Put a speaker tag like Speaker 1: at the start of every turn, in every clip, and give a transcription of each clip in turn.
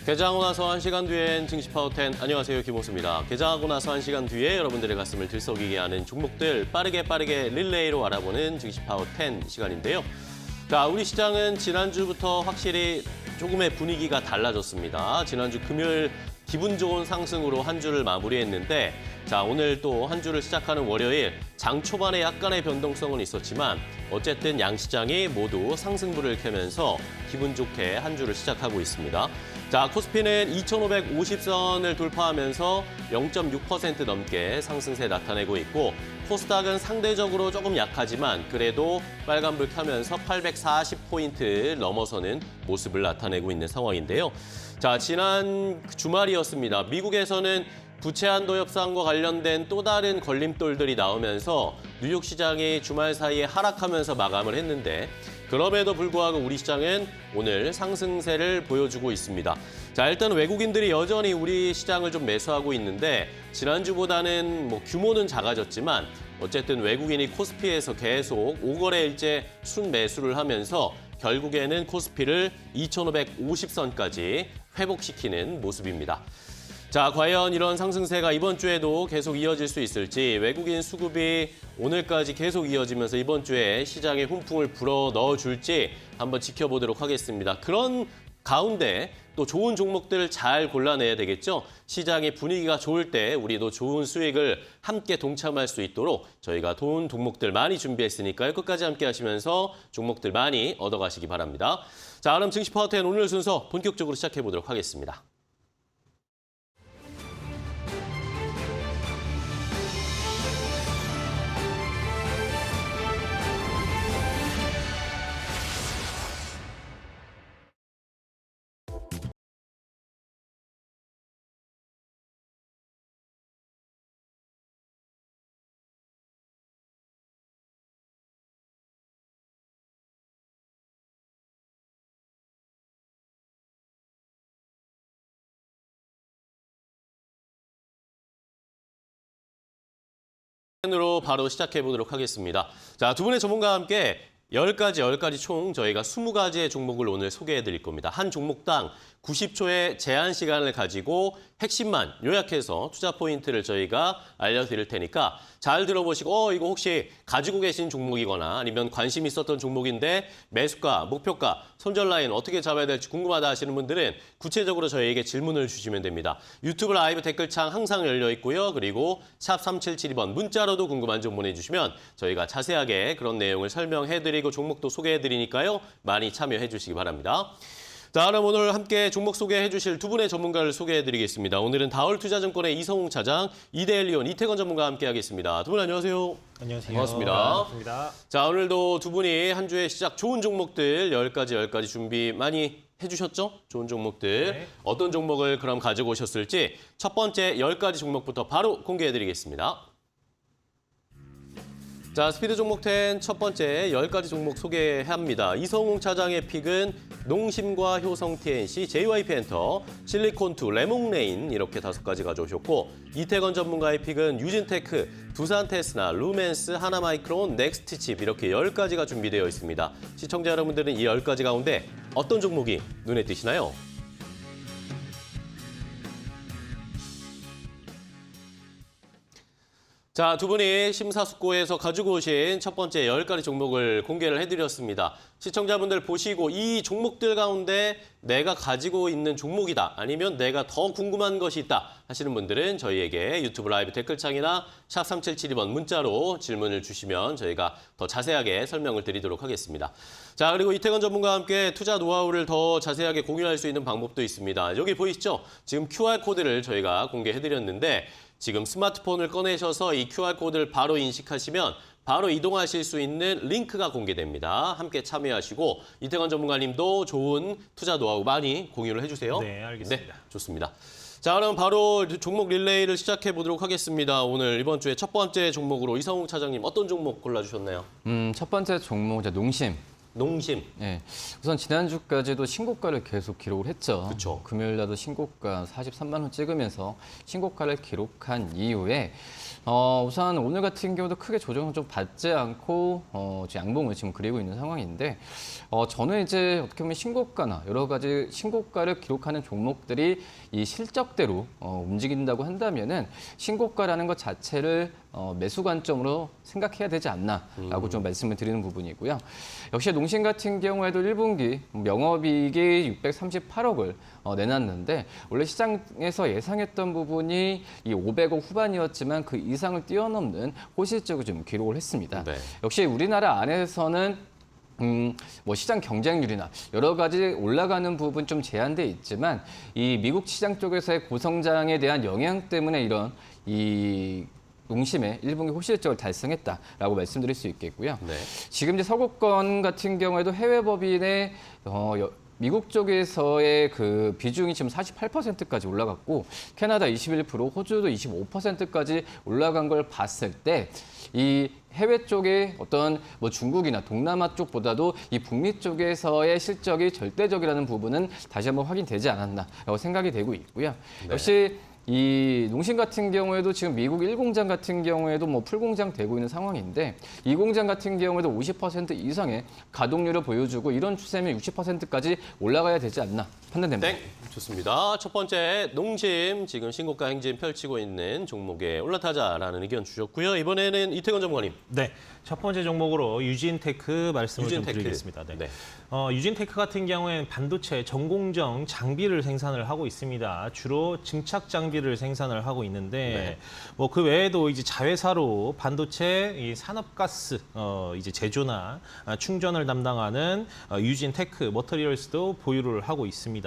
Speaker 1: 개장하고 나서 1시간 뒤엔 증시 파워10 안녕하세요, 김호수입니다. 개장하고 나서 1시간 뒤에 여러분들의 가슴을 들썩이게 하는 종목들 빠르게 릴레이로 알아보는 증시 파워10 시간인데요. 자, 우리 시장은 지난주부터 확실히 조금의 분위기가 달라졌습니다. 지난주 금요일 기분 좋은 상승으로 한 주를 마무리했는데 자, 오늘 또 한 주를 시작하는 월요일 장 초반에 약간의 변동성은 있었지만 어쨌든 양시장이 모두 상승부를 켜면서 기분 좋게 한 주를 시작하고 있습니다. 자, 코스피는 2,550선을 돌파하면서 0.6% 넘게 상승세 나타내고 있고 코스닥은 상대적으로 조금 약하지만 그래도 빨간불 켜면서 840포인트 넘어서는 모습을 나타내고 있는 상황인데요. 자, 지난 주말이었습니다. 미국에서는 부채 한도 협상과 관련된 또 다른 걸림돌들이 나오면서 뉴욕 시장이 주말 사이에 하락하면서 마감을 했는데 그럼에도 불구하고 우리 시장은 오늘 상승세를 보여주고 있습니다. 자, 일단 외국인들이 여전히 우리 시장을 좀 매수하고 있는데 지난주보다는 규모는 작아졌지만 어쨌든 외국인이 코스피에서 계속 5거래일째 순매수를 하면서 결국에는 코스피를 2,550선까지 회복시키는 모습입니다. 자, 과연 이런 상승세가 이번 주에도 계속 이어질 수 있을지 외국인 수급이 오늘까지 계속 이어지면서 이번 주에 시장에 훈풍을 불어 넣어줄지 한번 지켜보도록 하겠습니다. 그런 가운데 또 좋은 종목들을 잘 골라내야 되겠죠. 시장의 분위기가 좋을 때 우리도 좋은 수익을 함께 동참할 수 있도록 저희가 좋은 종목들 많이 준비했으니까요. 끝까지 함께 하시면서 종목들 많이 얻어가시기 바랍니다. 자, 그럼 증시 파워10 오늘 순서 본격적으로 시작해보도록 하겠습니다. 으로 바로 시작해 보도록 하겠습니다. 자, 두 분의 전문가와 함께 10가지 총 저희가 20가지의 종목을 오늘 소개해 드릴 겁니다. 한 종목당 90초의 제한 시간을 가지고 핵심만 요약해서 투자 포인트를 저희가 알려드릴 테니까 잘 들어보시고 이거 혹시 가지고 계신 종목이거나 아니면 관심 있었던 종목인데 매수가, 목표가, 손절 라인 어떻게 잡아야 될지 궁금하다 하시는 분들은 구체적으로 저희에게 질문을 주시면 됩니다. 유튜브 라이브 댓글창 항상 열려 있고요. 그리고 샵 3772번 문자로도 궁금한 점 보내주시면 저희가 자세하게 그런 내용을 설명해드리고 종목도 소개해드리니까요. 많이 참여해 주시기 바랍니다. 자, 그럼 오늘 함께 종목 소개해 주실 두 분의 전문가를 소개해 드리겠습니다. 오늘은 다올투자증권의 이성웅 차장, 이데일리온 이태건 전문가와 함께 하겠습니다. 두 분 안녕하세요.
Speaker 2: 안녕하세요.
Speaker 1: 반갑습니다.
Speaker 2: 반갑습니다.
Speaker 1: 자, 오늘도 두 분이 한 주의 시작 좋은 종목들 10가지 준비 많이 해주셨죠? 좋은 종목들.
Speaker 2: 네.
Speaker 1: 어떤 종목을 그럼 가지고 오셨을지 첫 번째 10가지 종목부터 바로 공개해 드리겠습니다. 자, 스피드 종목 10 첫 번째 10가지 종목 소개합니다. 이성웅 차장의 픽은 농심과 효성 TNC, JYP 엔터, 실리콘2, 레몽레인 이렇게 5가지 가져오셨고 이태건 전문가의 픽은 유진테크, 두산테스나, 루멘스, 하나마이크론, 넥스트칩 이렇게 10가지가 준비되어 있습니다. 시청자 여러분들은 이 10가지 가운데 어떤 종목이 눈에 띄시나요? 자, 두 분이 심사숙고해서 가지고 오신 첫 번째 10가지 종목을 공개를 해드렸습니다. 시청자분들 보시고 이 종목들 가운데 내가 가지고 있는 종목이다 아니면 내가 더 궁금한 것이 있다 하시는 분들은 저희에게 유튜브 라이브 댓글창이나 샵 3772번 문자로 질문을 주시면 저희가 더 자세하게 설명을 드리도록 하겠습니다. 자, 그리고 이태건 전문가와 함께 투자 노하우를 더 자세하게 공유할 수 있는 방법도 있습니다. 여기 보이시죠? 지금 QR코드를 저희가 공개해드렸는데 지금 스마트폰을 꺼내셔서 이 QR코드를 바로 인식하시면 바로 이동하실 수 있는 링크가 공개됩니다. 함께 참여하시고 이태건 전문가님도 좋은 투자 노하우 많이 공유를 해주세요.
Speaker 2: 네, 알겠습니다.
Speaker 1: 네, 좋습니다. 자, 그럼 바로 종목 릴레이를 시작해 보도록 하겠습니다. 오늘 이번 주에 첫 번째 종목으로 이성웅 차장님 어떤 종목 골라주셨나요?
Speaker 3: 첫 번째 종목 이제 농심.
Speaker 1: 농심.
Speaker 2: 네, 우선 지난주까지도 신고가를 계속 기록을 했죠.
Speaker 1: 그쵸.
Speaker 2: 금요일 날도 신고가 43만 원 찍으면서 신고가를 기록한 이후에 우선 오늘 같은 경우도 크게 조정을 좀 받지 않고 지금 양봉을 지금 그리고 있는 상황인데 저는 이제 어떻게 보면 신고가나 여러 가지 신고가를 기록하는 종목들이 이 실적대로 움직인다고 한다면은 신고가라는 것 자체를 매수 관점으로 생각해야 되지 않나라고 좀 말씀을 드리는 부분이고요. 역시 농심 같은 경우에도 1분기 영업이익이 638억을 내놨는데 원래 시장에서 예상했던 부분이 이 500억 후반이었지만 그 이상을 뛰어넘는 호실적을 좀 기록을 했습니다.
Speaker 1: 네.
Speaker 2: 역시 우리나라 안에서는 뭐 시장 경쟁률이나 여러 가지 올라가는 부분 좀 제한돼 있지만 이 미국 시장 쪽에서의 고성장에 대한 영향 때문에 이런 이 농심의 1분기 호실적을 달성했다라고 말씀드릴 수 있겠고요.
Speaker 1: 네.
Speaker 2: 지금 이제 서구권 같은 경우에도 해외 법인의 미국 쪽에서의 그 비중이 지금 48%까지 올라갔고 캐나다 21%, 호주도 25%까지 올라간 걸 봤을 때 이 해외 쪽의 어떤 뭐 중국이나 동남아 쪽보다도 이 북미 쪽에서의 실적이 절대적이라는 부분은 다시 한번 확인되지 않았나라고 생각이 되고 있고요.
Speaker 1: 네.
Speaker 2: 역시 이 농심 같은 경우에도 지금 미국 1공장 같은 경우에도 뭐 풀공장 되고 있는 상황인데 이 공장 같은 경우에도 50% 이상의 가동률을 보여주고 이런 추세면 60%까지 올라가야 되지 않나 판단됩니다.
Speaker 1: 땡! 좋습니다. 첫 번째 농심 지금 신고가 행진 펼치고 있는 종목에 올라타자라는 의견 주셨고요. 이번에는 이태건 전문가님.
Speaker 3: 네, 첫 번째 종목으로 유진테크 말씀을 좀
Speaker 1: 유진테크.
Speaker 3: 드리겠습니다. 네.
Speaker 1: 네.
Speaker 3: 유진테크 같은 경우에는 반도체 전공정 장비를 생산을 하고 있습니다. 주로 증착 장비를 생산을 하고 있는데 뭐 그 외에도 이제 자회사로 반도체 이 산업가스 이제 제조나 충전을 담당하는 유진테크 머터리얼스도 보유를 하고 있습니다.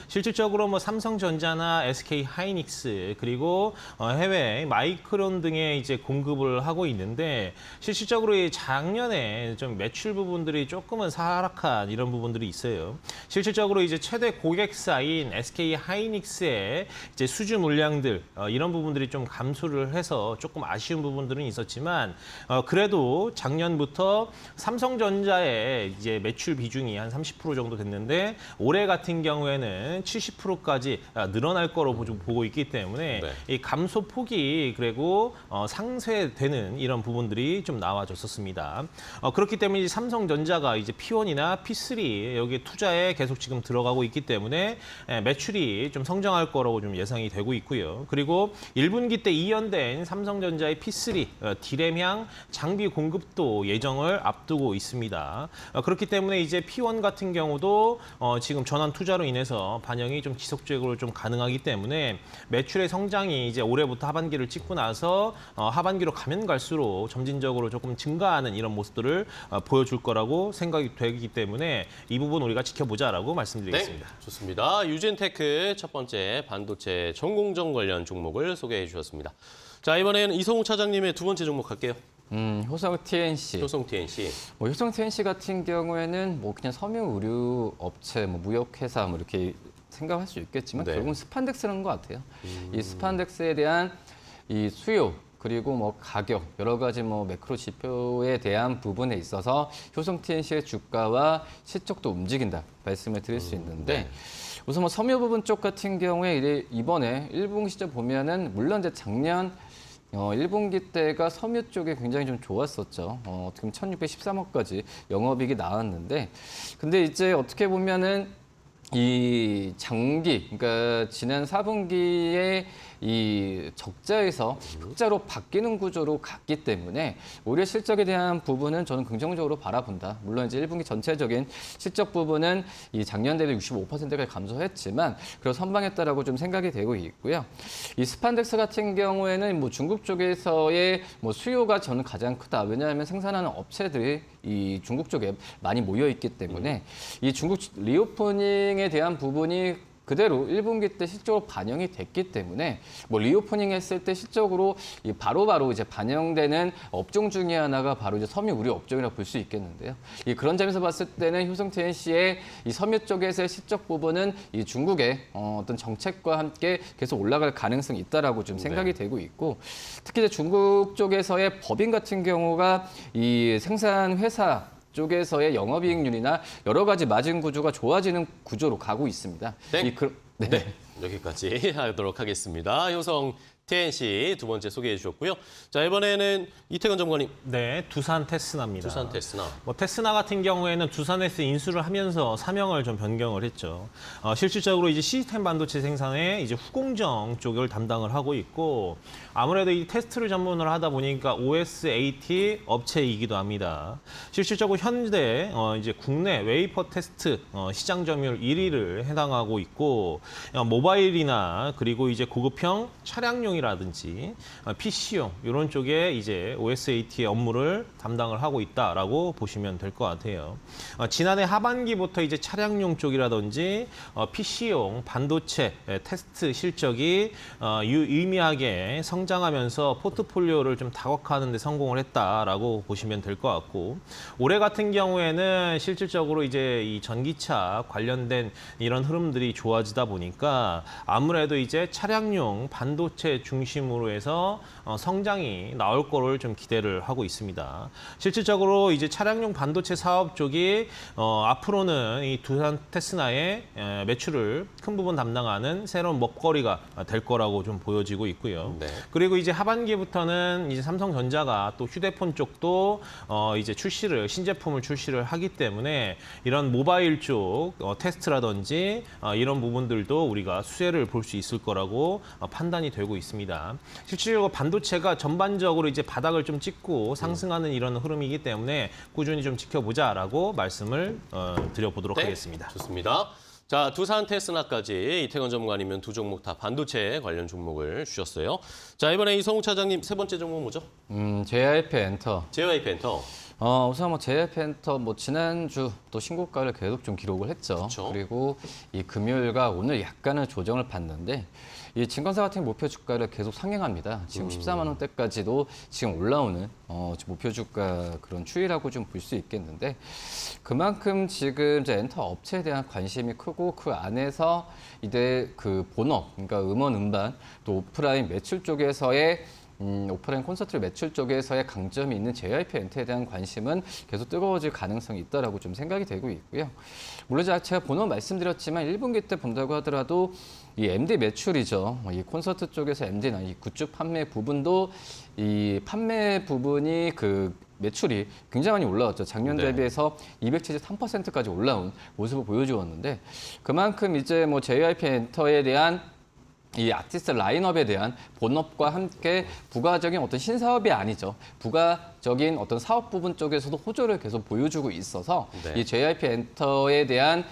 Speaker 3: 실질적으로 뭐 삼성전자나 SK 하이닉스 그리고 해외 마이크론 등의 이제 공급을 하고 있는데 실질적으로 이 작년에 좀 매출 부분들이 조금은 하락한 이런 부분들이 있어요. 실질적으로 이제 최대 고객사인 SK 하이닉스의 이제 수주 물량들 이런 부분들이 좀 감소를 해서 조금 아쉬운 부분들은 있었지만 그래도 작년부터 삼성전자의 이제 매출 비중이 한 30% 정도 됐는데 올해 같은 경우에는 70%까지 늘어날 거로 보고 있기 때문에
Speaker 1: 네.
Speaker 3: 이 감소 폭이 그리고 상쇄되는 이런 부분들이 좀 나와줬었습니다. 그렇기 때문에 이제 삼성전자가 이제 P1이나 P3 여기 투자에 계속 지금 들어가고 있기 때문에 매출이 좀 성장할 거라고 좀 예상이 되고 있고요. 그리고 1분기 때 이연된 삼성전자의 P3 디램향 장비 공급도 예정을 앞두고 있습니다. 그렇기 때문에 이제 P1 같은 경우도 지금 전환 투자로 인해서 반영이 좀 지속적으로 좀 가능하기 때문에 매출의 성장이 이제 올해부터 하반기를 찍고 나서 하반기로 가면 갈수록 점진적으로 조금 증가하는 이런 모습들을 보여줄 거라고 생각이 되기 때문에 이 부분 우리가 지켜보자라고 말씀드리겠습니다.
Speaker 1: 네, 좋습니다. 유진테크 첫 번째 반도체 전공정 관련 종목을 소개해 주셨습니다. 자, 이번에는 이성우 차장님의 두 번째 종목 갈게요.
Speaker 2: 효성 TNC.
Speaker 1: 효성 TNC.
Speaker 2: 효성 TNC 같은 경우에는 뭐 그냥 섬유 의류 업체, 뭐 무역회사 뭐 이렇게 생각할 수 있겠지만
Speaker 1: 네.
Speaker 2: 결국은 스판덱스라는 것 같아요. 이 스판덱스에 대한 이 수요 그리고 뭐 가격 여러 가지 뭐 매크로 지표에 대한 부분에 있어서 효성 TNC의 주가와 실적도 움직인다 말씀을 드릴 수 있는데
Speaker 1: 네.
Speaker 2: 우선 뭐 섬유 부분 쪽 같은 경우에 이번에 1분기 시점 보면은 물론 이제 작년 1분기 때가 섬유 쪽에 굉장히 좀 좋았었죠. 어떻게 보면 1,613억까지 영업이익이 나왔는데 근데 이제 어떻게 보면은 이 장기, 그러니까 지난 4분기에 이 적자에서 흑자로 바뀌는 구조로 갔기 때문에 오히려 실적에 대한 부분은 저는 긍정적으로 바라본다. 물론 이제 1분기 전체적인 실적 부분은 이 작년 대비 65%까지 감소했지만 그래도 선방했다라고 좀 생각이 되고 있고요. 이 스판덱스 같은 경우에는 뭐 중국 쪽에서의 뭐 수요가 저는 가장 크다. 왜냐하면 생산하는 업체들이 이 중국 쪽에 많이 모여 있기 때문에 이 중국 리오프닝에 대한 부분이 그대로 1분기 때 실적으로 반영이 됐기 때문에 뭐 리오프닝 했을 때 실적으로 바로바로 이제 반영되는 업종 중에 하나가 바로 이제 섬유 의류 업종이라고 볼 수 있겠는데요. 그런 점에서 봤을 때는 효성 TNC의 이 섬유 쪽에서의 실적 부분은 이 중국의 어떤 정책과 함께 계속 올라갈 가능성이 있다라고 좀 생각이 되고 있고 특히 이제 중국 쪽에서의 법인 같은 경우가 이 생산 회사 쪽에서의 영업이익률이나 여러 가지 마진 구조가 좋아지는 구조로 가고 있습니다.
Speaker 1: 네.
Speaker 2: 네.
Speaker 1: 네, 여기까지 하도록 하겠습니다. 효성 TNC 두 번째 소개해 주셨고요. 자, 이번에는 이태건 전문가님,
Speaker 3: 네, 두산 테스나입니다.
Speaker 1: 두산 테스나.
Speaker 3: 뭐 테스나 같은 경우에는 두산에서 인수를 하면서 사명을 좀 변경을 했죠. 실질적으로 이제 시스템 반도체 생산에 이제 후공정 쪽을 담당을 하고 있고, 아무래도 이 테스트를 전문을 하다 보니까 OSAT 업체이기도 합니다. 실질적으로 현재 이제 국내 웨이퍼 테스트 시장 점유율 1위를 해당하고 있고, 모바일이나 그리고 이제 고급형 차량용이라든지 PC용 이런 쪽에 이제 OSAT의 업무를 담당을 하고 있다라고 보시면 될 것 같아요. 지난해 하반기부터 이제 차량용 쪽이라든지 PC용 반도체 테스트 실적이 유의미하게 성장하면서 포트폴리오를 좀 다각화하는 데 성공을 했다라고 보시면 될 것 같고, 올해 같은 경우에는 실질적으로 이제 이 전기차 관련된 이런 흐름들이 좋아지다 보니까 아무래도 이제 차량용 반도체 중심으로 해서 성장이 나올 거를 좀 기대를 하고 있습니다. 실질적으로 이제 차량용 반도체 사업 쪽이 앞으로는 이 두산 테스나의 매출을 큰 부분 담당하는 새로운 먹거리가 될 거라고 좀 보여지고 있고요.
Speaker 1: 네.
Speaker 3: 그리고 이제 하반기부터는 이제 삼성전자가 또 휴대폰 쪽도 이제 신제품을 출시를 하기 때문에 이런 모바일 쪽 테스트라든지 이런 부분들도 우리가 수혜를 볼 수 있을 거라고 판단이 되고 있습니다. 실질적으로 반도체가 전반적으로 이제 바닥을 좀 찍고 상승하는 이런 흐름이기 때문에 꾸준히 좀 지켜보자라고 말씀을 드려보도록
Speaker 1: 네,
Speaker 3: 하겠습니다.
Speaker 1: 좋습니다. 자, 두산 테스나까지 이태건 전문가님은 두 종목 다 반도체 관련 종목을 주셨어요. 자, 이번에 이성우 차장님 세 번째 종목 뭐죠?
Speaker 2: JYP 엔터.
Speaker 1: JYP 엔터.
Speaker 2: 우선 JYP 엔터 지난주 또 신고가를 계속 좀 기록을 했죠.
Speaker 1: 그쵸.
Speaker 2: 그리고 이 금요일과 오늘 약간의 조정을 봤는데 이 증권사 같은 목표 주가를 계속 상향합니다. 지금 14만 원대까지도 지금 올라오는 목표 주가 그런 추이라고 좀 볼 수 있겠는데, 그만큼 지금 이제 엔터 업체에 대한 관심이 크고 그 안에서 이제 그 본업, 그러니까 음원 음반 또 오프라인 매출 쪽에서의 오프라인 콘서트 매출 쪽에서의 강점이 있는 JYP 엔터에 대한 관심은 계속 뜨거워질 가능성이 있다라고 좀 생각이 되고 있고요. 물론 제가 본업 말씀드렸지만 1분기 때 본다고 하더라도 이 MD 매출이죠. 이 콘서트 쪽에서 MD나 이 굿즈 판매 부분도 이 판매 부분이 그 매출이 굉장히 많이 올라왔죠. 작년
Speaker 1: 네.
Speaker 2: 대비해서 273%까지 올라온 모습을 보여주었는데, 그만큼 이제 JYP 엔터에 대한 이 아티스트 라인업에 대한 본업과 함께 부가적인 어떤 신사업이 아니죠. 부가적인 어떤 사업 부분 쪽에서도 호조를 계속 보여주고 있어서
Speaker 1: 네.
Speaker 2: 이 JYP 엔터에 대한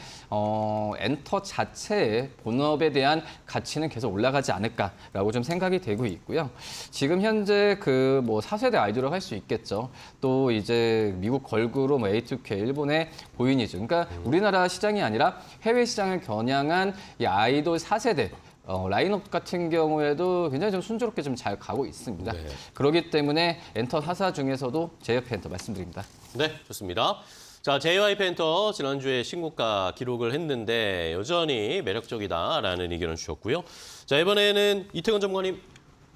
Speaker 2: 엔터 자체의 본업에 대한 가치는 계속 올라가지 않을까라고 좀 생각이 되고 있고요. 지금 현재 그 4세대 아이돌을 할 수 있겠죠. 또 이제 미국 걸그룹 A2K, 일본의 보이니즈. 그러니까 우리나라 시장이 아니라 해외 시장을 겨냥한 이 아이돌 4세대 라인업 같은 경우에도 굉장히 좀 순조롭게 좀 잘 가고 있습니다.
Speaker 1: 네.
Speaker 2: 그렇기 때문에 엔터 4사 중에서도 JYP 엔터 말씀드립니다.
Speaker 1: 네, 좋습니다. 자, JYP 엔터 지난주에 신고가 기록을 했는데 여전히 매력적이다라는 의견을 주셨고요. 자, 이번에는 이태건 전문가님.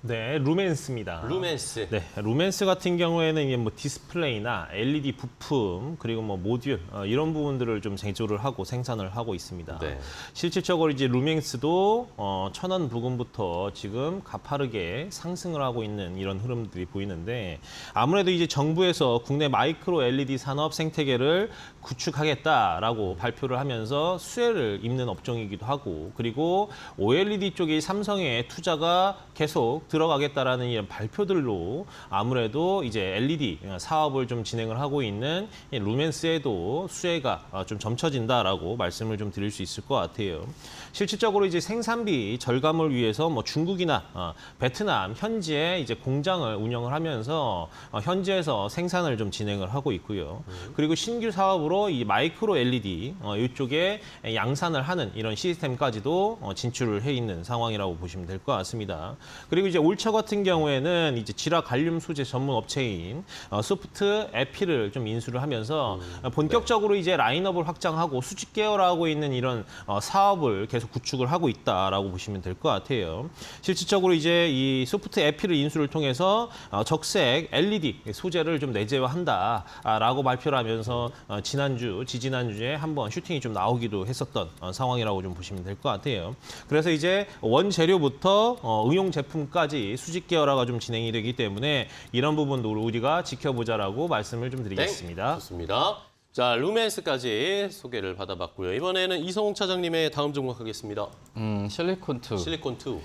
Speaker 3: 네, 루멘스입니다.
Speaker 1: 루멘스.
Speaker 3: 네, 루멘스 같은 경우에는 이게 디스플레이나 LED 부품 그리고 모듈 이런 부분들을 좀 제조를 하고 생산을 하고 있습니다.
Speaker 1: 네.
Speaker 3: 실질적으로 이제 루멘스도 1,000원 부근부터 지금 가파르게 상승을 하고 있는 이런 흐름들이 보이는데, 아무래도 이제 정부에서 국내 마이크로 LED 산업 생태계를 구축하겠다라고 발표를 하면서 수혜를 입는 업종이기도 하고, 그리고 OLED 쪽에 삼성의 투자가 계속 들어가겠다라는 이런 발표들로 아무래도 이제 LED 사업을 좀 진행을 하고 있는 이 루멘스에도 수혜가 좀 점쳐진다라고 말씀을 좀 드릴 수 있을 것 같아요. 실질적으로 이제 생산비 절감을 위해서 중국이나 베트남 현지에 이제 공장을 운영을 하면서 현지에서 생산을 좀 진행을 하고 있고요. 그리고 신규 사업으로 이 마이크로 LED 이쪽에 양산을 하는 이런 시스템까지도 진출을 해 있는 상황이라고 보시면 될 것 같습니다. 그리고 이제 올처 같은 경우에는 이제 질화 갈륨 소재 전문 업체인 소프트 에피를 좀 인수를 하면서 본격적으로 이제 라인업을 확장하고 수직 계열화하고 있는 이런 사업을 계속 구축을 하고 있다라고 보시면 될 것 같아요. 실질적으로 이제 이 소프트 에피를 인수를 통해서 적색 LED 소재를 좀 내재화한다라고 발표를 하면서 지지난주에 한번 슈팅이 좀 나오기도 했었던 상황이라고 좀 보시면 될 것 같아요. 그래서 이제 원재료부터 응용 제품까지 수직 계열화가 좀 진행이 되기 때문에 이런 부분도 우리가 지켜보자라고 말씀을 좀 드리겠습니다.
Speaker 1: 좋습니다. 자, 루멘스까지 소개를 받아봤고요. 이번에는 이성욱 차장님의 다음 종목 하겠습니다.
Speaker 2: 실리콘2.
Speaker 1: 실리콘2.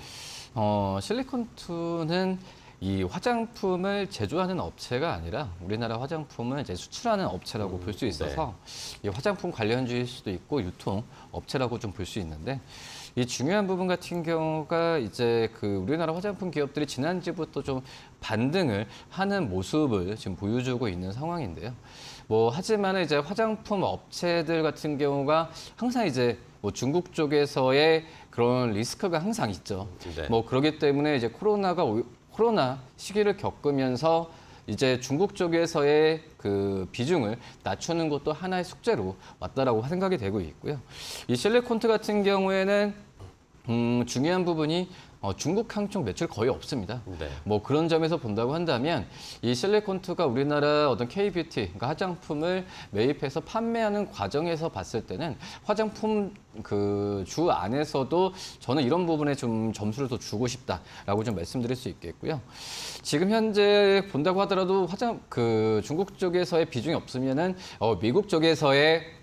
Speaker 2: 실리콘2는 이 화장품을 제조하는 업체가 아니라 우리나라 화장품을 이제 수출하는 업체라고 볼 수 있어서 이 화장품 관련주일 수도 있고 유통 업체라고 좀 볼 수 있는데 이 중요한 부분 같은 경우가 이제 그 우리나라 화장품 기업들이 지난주부터 좀 반등을 하는 모습을 지금 보여주고 있는 상황인데요. 뭐 하지만 이제 화장품 업체들 같은 경우가 항상 이제 뭐 중국 쪽에서의 그런 리스크가 항상 있죠.
Speaker 1: 네.
Speaker 2: 뭐 그렇기 때문에 이제 코로나 시기를 겪으면서 이제 중국 쪽에서의 그 비중을 낮추는 것도 하나의 숙제로 왔다라고 생각이 되고 있고요. 이 실리콘트 같은 경우에는 중요한 부분이 중국 항쪽 매출 거의 없습니다.
Speaker 1: 네.
Speaker 2: 뭐 그런 점에서 본다고 한다면 이 실리콘트가 우리나라 어떤 K뷰티, 그러니까 화장품을 매입해서 판매하는 과정에서 봤을 때는 화장품 그 주 안에서도 저는 이런 부분에 좀 점수를 더 주고 싶다라고 좀 말씀드릴 수 있겠고요. 지금 현재 본다고 하더라도 중국 쪽에서의 비중이 없으면은 미국 쪽에서의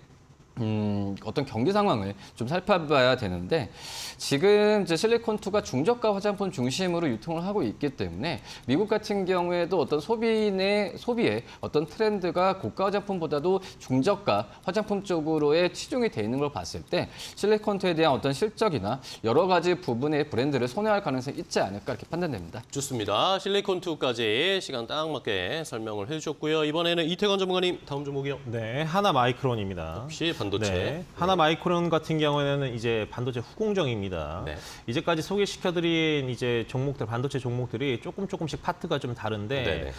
Speaker 2: 어떤 경기 상황을 좀 살펴봐야 되는데 지금 이제 실리콘2가 중저가 화장품 중심으로 유통을 하고 있기 때문에 미국 같은 경우에도 어떤 소비의 어떤 트렌드가 고가 화장품보다도 중저가 화장품 쪽으로의 치중이 돼 있는 걸 봤을 때 실리콘2에 대한 어떤 실적이나 여러 가지 부분의 브랜드를 선호할 가능성이 있지 않을까 이렇게 판단됩니다.
Speaker 1: 좋습니다. 실리콘2까지 시간 딱 맞게 설명을 해주셨고요. 이번에는 이태관 전문가님 다음 종목이요.
Speaker 3: 네, 하나마이크론입니다.
Speaker 1: 역시 반도체.
Speaker 3: 네, 하나마이크론 같은 경우에는 이제 반도체 후공정입니다.
Speaker 1: 네.
Speaker 3: 이제까지 소개시켜드린 이제 종목들, 반도체 종목들이 조금씩 파트가 좀 다른데
Speaker 1: 네네.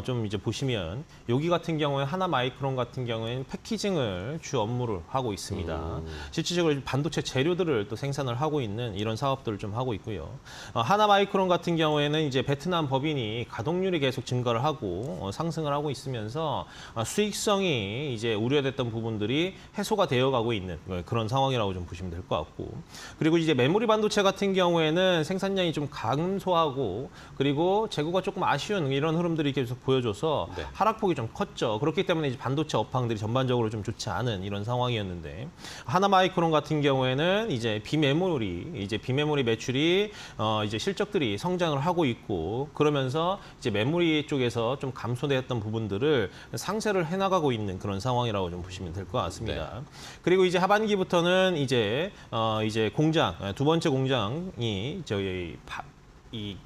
Speaker 3: 좀 이제 보시면 여기 같은 경우에 하나마이크론 같은 경우에는 패키징을 주 업무를 하고 있습니다. 실질적으로 반도체 재료들을 또 생산을 하고 있는 이런 사업들을 좀 하고 있고요. 하나마이크론 같은 경우에는 이제 베트남 법인이 가동률이 계속 증가를 하고 상승을 하고 있으면서 수익성이 이제 우려됐던 부분들이 해소가 되어가고 있는 그런 상황이라고 좀 보시면 될 것 같고, 그리고 이제 메모리 반도체 같은 경우에는 생산량이 좀 감소하고 그리고 재고가 조금 아쉬운 이런 흐름들이 계속 보여줘서
Speaker 1: 네.
Speaker 3: 하락폭이 좀 컸죠. 그렇기 때문에 이제 반도체 업황들이 전반적으로 좀 좋지 않은 이런 상황이었는데 하나마이크론 같은 경우에는 이제 비메모리 매출이 이제 실적들이 성장을 하고 있고 그러면서 이제 메모리 쪽에서 좀 감소되었던 부분들을 상쇄를 해나가고 있는 그런 상황이라고 좀 보시면 될 것 같습니다. 그리고 이제 하반기부터는 이제 두 번째 공장이 이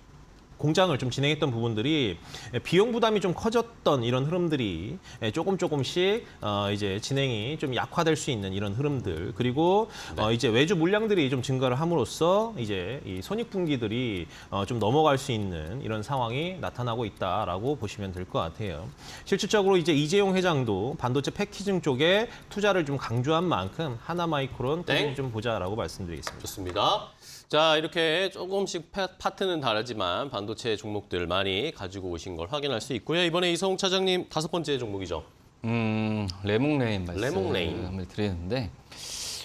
Speaker 3: 공장을 좀 진행했던 부분들이 비용 부담이 좀 커졌던 이런 흐름들이 조금씩 이제 진행이 좀 약화될 수 있는 이런 흐름들, 그리고 이제 외주 물량들이 좀 증가를 함으로써 이제 이 손익분기들이 좀 넘어갈 수 있는 이런 상황이 나타나고 있다라고 보시면 될 것 같아요. 실질적으로 이제 이재용 회장도 반도체 패키징 쪽에 투자를 좀 강조한 만큼 하나마이크론 좀 보자라고 말씀드리겠습니다.
Speaker 1: 좋습니다. 자, 이렇게 조금씩 파트는 다르지만 반도체 종목들 많이 가지고 오신 걸 확인할 수 있고요. 이번에 이성욱 차장님 5번째 종목이죠.
Speaker 2: 레몽레인
Speaker 1: 레몽레인.
Speaker 2: 말씀을 드리는데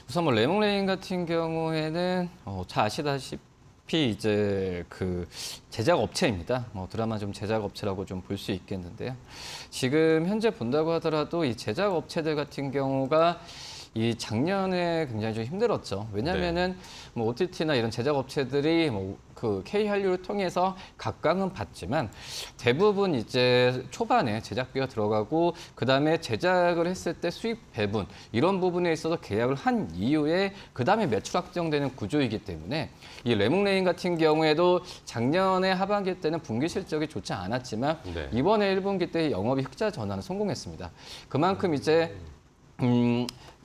Speaker 2: 우선 뭐 레몽레인 같은 경우에는 잘 아시다시피 이제 그 제작 업체입니다. 드라마 좀 제작 업체라고 좀 볼 수 있겠는데요. 지금 현재 본다고 하더라도 이 제작 업체들 같은 경우가 이 작년에 굉장히 좀 힘들었죠. 왜냐면은 뭐 OTT나 이런 제작 업체들이 뭐 그 K 한류를 통해서 각광은 받지만 대부분 이제 초반에 제작비가 들어가고 그다음에 제작을 했을 때 수익 배분 이런 부분에 있어서 계약을 한 이후에 그다음에 매출 확정되는 구조이기 때문에 이 레몽레인 같은 경우에도 작년에 하반기 때는 분기 실적이 좋지 않았지만 이번에 1분기 때 영업이 흑자 전환을 성공했습니다. 그만큼 이제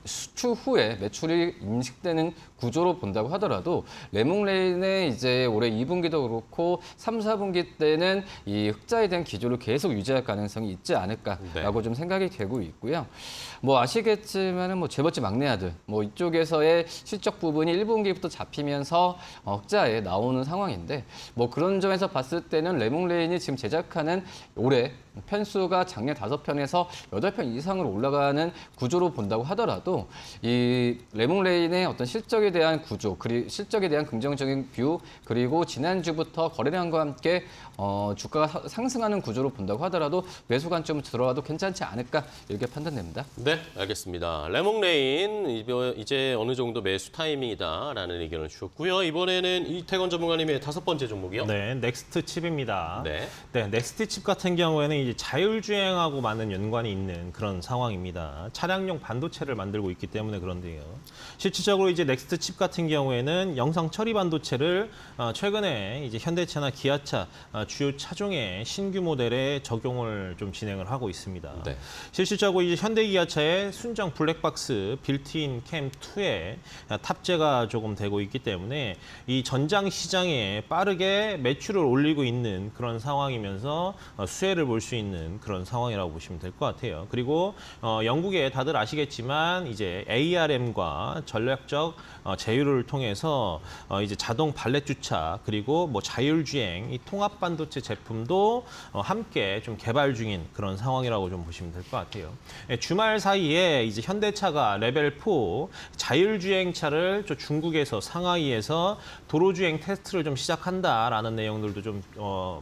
Speaker 2: 수출 후에 매출이 인식되는 구조로 본다고 하더라도 레몽레인의 이제 올해 2분기도 그렇고 3, 4분기 때는 이 흑자에 대한 기조를 계속 유지할 가능성이 있지 않을까라고 좀 생각이 되고 있고요. 뭐 아시겠지만은 뭐 재벌집 막내 아들 뭐 이쪽에서의 실적 부분이 1분기부터 잡히면서 흑자에 나오는 상황인데 뭐 그런 점에서 봤을 때는 레몽레인이 지금 제작하는 올해 편수가 작년 5편에서 8편 이상으로 올라가는 구조로 본다고 하더라도 이 레몽레인의 어떤 실적에 대한 구조, 그리고 실적에 대한 긍정적인 뷰, 그리고 지난주부터 거래량과 함께 주가가 상승하는 구조로 본다고 하더라도 매수 관점 들어와도 괜찮지 않을까 이렇게 판단됩니다.
Speaker 1: 네, 알겠습니다. 레몽레인 이제 어느 정도 매수 타이밍이다라는 의견을 주셨고요. 이번에는 이태건 전문가님의 5번째 종목이요.
Speaker 3: 네, 넥스트 칩입니다.
Speaker 1: 네.
Speaker 3: 네, 넥스트 칩 같은 경우에는 이제 자율주행하고 많은 연관이 있는 그런 상황입니다. 차량용 반도체를 만들고 있기 때문에 그런데요. 실질적으로 이제 넥스트 칩 같은 경우에는 영상 처리 반도체를 최근에 이제 현대차나 기아차 주요 차종의 신규 모델에 적용을 좀 진행을 하고 있습니다.
Speaker 1: 네.
Speaker 3: 실질적으로 이제 현대기아차의 순정 블랙박스 빌트인 캠 2에 탑재가 조금 되고 있기 때문에 이 전장 시장에 빠르게 매출을 올리고 있는 그런 상황이면서 수혜를 볼 수 있는 그런 상황이라고 보시면 될 것 같아요. 그리고 영국에 다들 아시겠지만 이제 ARM과 전략적 제휴를 통해서 이제 자동 발렛 주차 그리고 뭐 자율주행 이 통합 반도체 제품도 함께 좀 개발 중인 그런 상황이라고 좀 보시면 될 것 같아요. 주말 사이에 이제 현대차가 레벨 4 자율주행차를 중국에서 상하이에서 도로주행 테스트를 좀 시작한다라는 내용들도 좀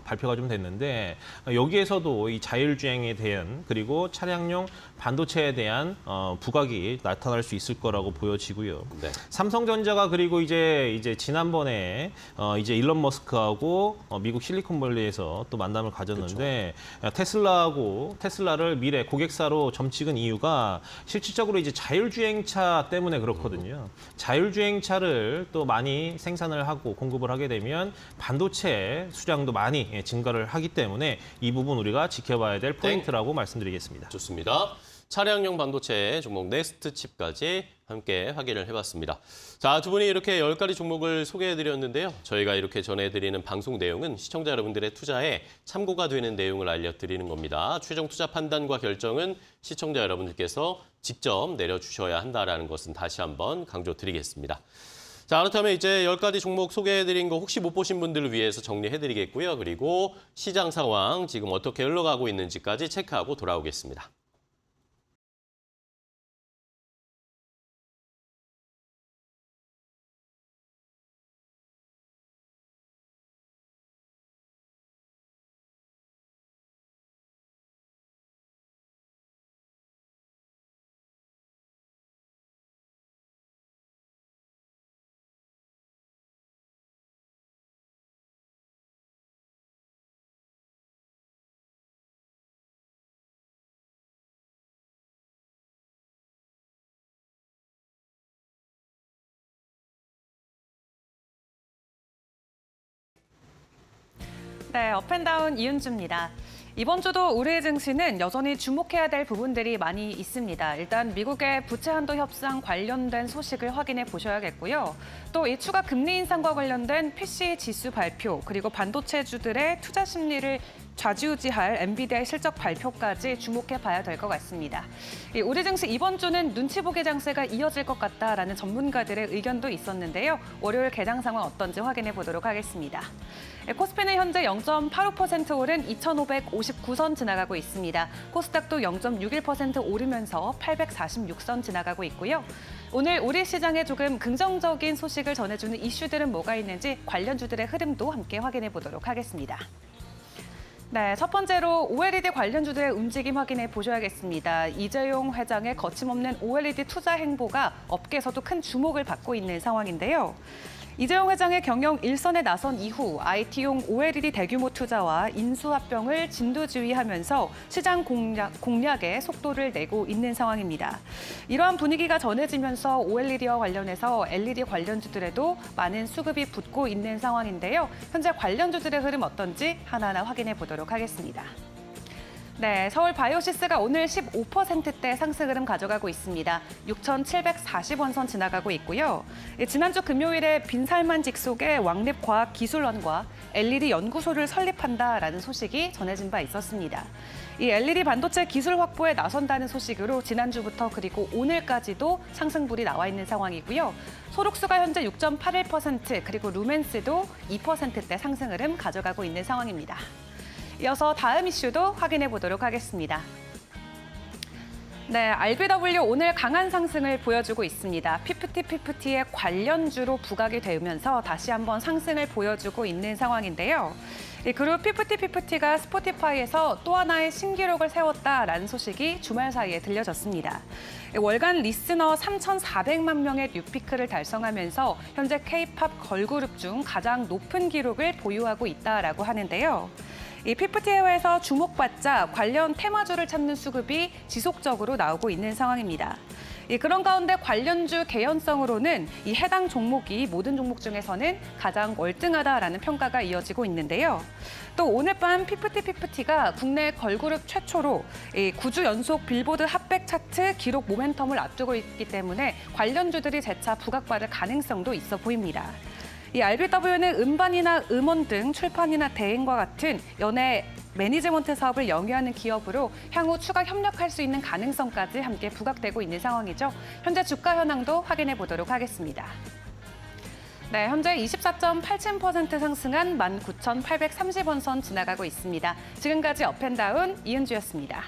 Speaker 3: 발표가 좀 됐는데 여기에서도 이 자율주행에 대한 그리고 차량용 반도체에 대한 부각이 나타날 수 있을 거라고 보여지고요.
Speaker 1: 네.
Speaker 3: 삼성전자가 그리고 이제 지난번에 이제 일론 머스크하고 미국 실리콘밸리에서 또 만남을 가졌는데 테슬라를 미래 고객사로 점찍은 이유가 실질적으로 이제 자율주행차 때문에 그렇거든요. 자율주행차를 또 많이 생산을 하고 공급을 하게 되면 반도체 수량도 많이 증가를 하기 때문에 이 부분 우리가 지켜봐야 될 포인트라고 말씀드리겠습니다.
Speaker 1: 좋습니다. 차량용 반도체 종목 넥스트 칩까지 함께 확인을 해봤습니다. 자, 두 분이 이렇게 10가지 종목을 소개해드렸는데요. 저희가 이렇게 전해드리는 방송 내용은 시청자 여러분들의 투자에 참고가 되는 내용을 알려드리는 겁니다. 최종 투자 판단과 결정은 시청자 여러분들께서 직접 내려주셔야 한다는 것은 다시 한번 강조드리겠습니다. 자, 그렇다면 이제 10가지 종목 소개해드린 거 혹시 못 보신 분들을 위해서 정리해드리겠고요. 그리고 시장 상황 지금 어떻게 흘러가고 있는지까지 체크하고 돌아오겠습니다.
Speaker 4: 네, 업앤다운 이은주입니다. 이번 주도 우리 증시는 여전히 주목해야 될 부분들이 많이 있습니다. 일단 미국의 부채 한도 협상 관련된 소식을 확인해 보셔야겠고요. 또 이 추가 금리 인상과 관련된 PC 지수 발표, 그리고 반도체주들의 투자 심리를 좌지우지할 엔비디아의 실적 발표까지 주목해 봐야 될 것 같습니다. 우리 증시 이번 주는 눈치 보기 장세가 이어질 것 같다라는 전문가들의 의견도 있었는데요. 월요일 개장 상황 어떤지 확인해 보도록 하겠습니다. 코스피는 현재 0.85% 오른 2,559선 지나가고 있습니다. 코스닥도 0.61% 오르면서 846선 지나가고 있고요. 오늘 우리 시장에 조금 긍정적인 소식을 전해주는 이슈들은 뭐가 있는지 관련주들의 흐름도 함께 확인해 보도록 하겠습니다. 네, 첫 번째로 OLED 관련주들의 움직임 확인해 보셔야겠습니다. 이재용 회장의 거침없는 OLED 투자 행보가 업계에서도 큰 주목을 받고 있는 상황인데요. 이재용 회장의 경영 일선에 나선 이후 IT용 OLED 대규모 투자와 인수합병을 진두지휘하면서 시장 공략에 속도를 내고 있는 상황입니다. 이러한 분위기가 전해지면서 OLED와 관련해서 LED 관련주들에도 많은 수급이 붙고 있는 상황인데요. 현재 관련주들의 흐름 어떤지 하나하나 확인해 보도록 하겠습니다. 네, 서울 바이오시스가 오늘 15%대 상승 흐름 가져가고 있습니다. 6,740원 선 지나가고 있고요. 지난주 금요일에 빈살만 직속의 왕립과학기술원과 LED 연구소를 설립한다라는 소식이 전해진 바 있었습니다. 이 LED 반도체 기술 확보에 나선다는 소식으로 지난주부터 그리고 오늘까지도 상승불이 나와 있는 상황이고요. 소록수가 현재 6.81%, 그리고 루멘스도 2%대 상승 흐름 가져가고 있는 상황입니다. 이어서 다음 이슈도 확인해 보도록 하겠습니다. 네, RBW 오늘 강한 상승을 보여주고 있습니다. 피프티의 관련주로 부각이 되면서 다시 한번 상승을 보여주고 있는 상황인데요. 이 그룹 피프티가 스포티파이에서 또 하나의 신기록을 세웠다라는 소식이 주말 사이에 들려졌습니다. 월간 리스너 3,400만 명의 뉴피크를 달성하면서 현재 K-팝 걸그룹 중 가장 높은 기록을 보유하고 있다라고 하는데요. 이 피프티 해외에서 주목받자 관련 테마주를 찾는 수급이 지속적으로 나오고 있는 상황입니다. 그런 가운데 관련주 개연성으로는 이 해당 종목이 모든 종목 중에서는 가장 월등하다라는 평가가 이어지고 있는데요. 또 오늘 밤 피프티가 국내 걸그룹 최초로 9주 연속 빌보드 핫백 차트 기록 모멘텀을 앞두고 있기 때문에 관련주들이 재차 부각받을 가능성도 있어 보입니다. 이 RBW는 음반이나 음원 등 출판이나 대행과 같은 연예 매니지먼트 사업을 영위하는 기업으로 향후 추가 협력할 수 있는 가능성까지 함께 부각되고 있는 상황이죠. 현재 주가 현황도 확인해 보도록 하겠습니다. 네, 현재 24.87% 상승한 19,830원 선 지나가고 있습니다. 지금까지 업앤다운 이은주였습니다.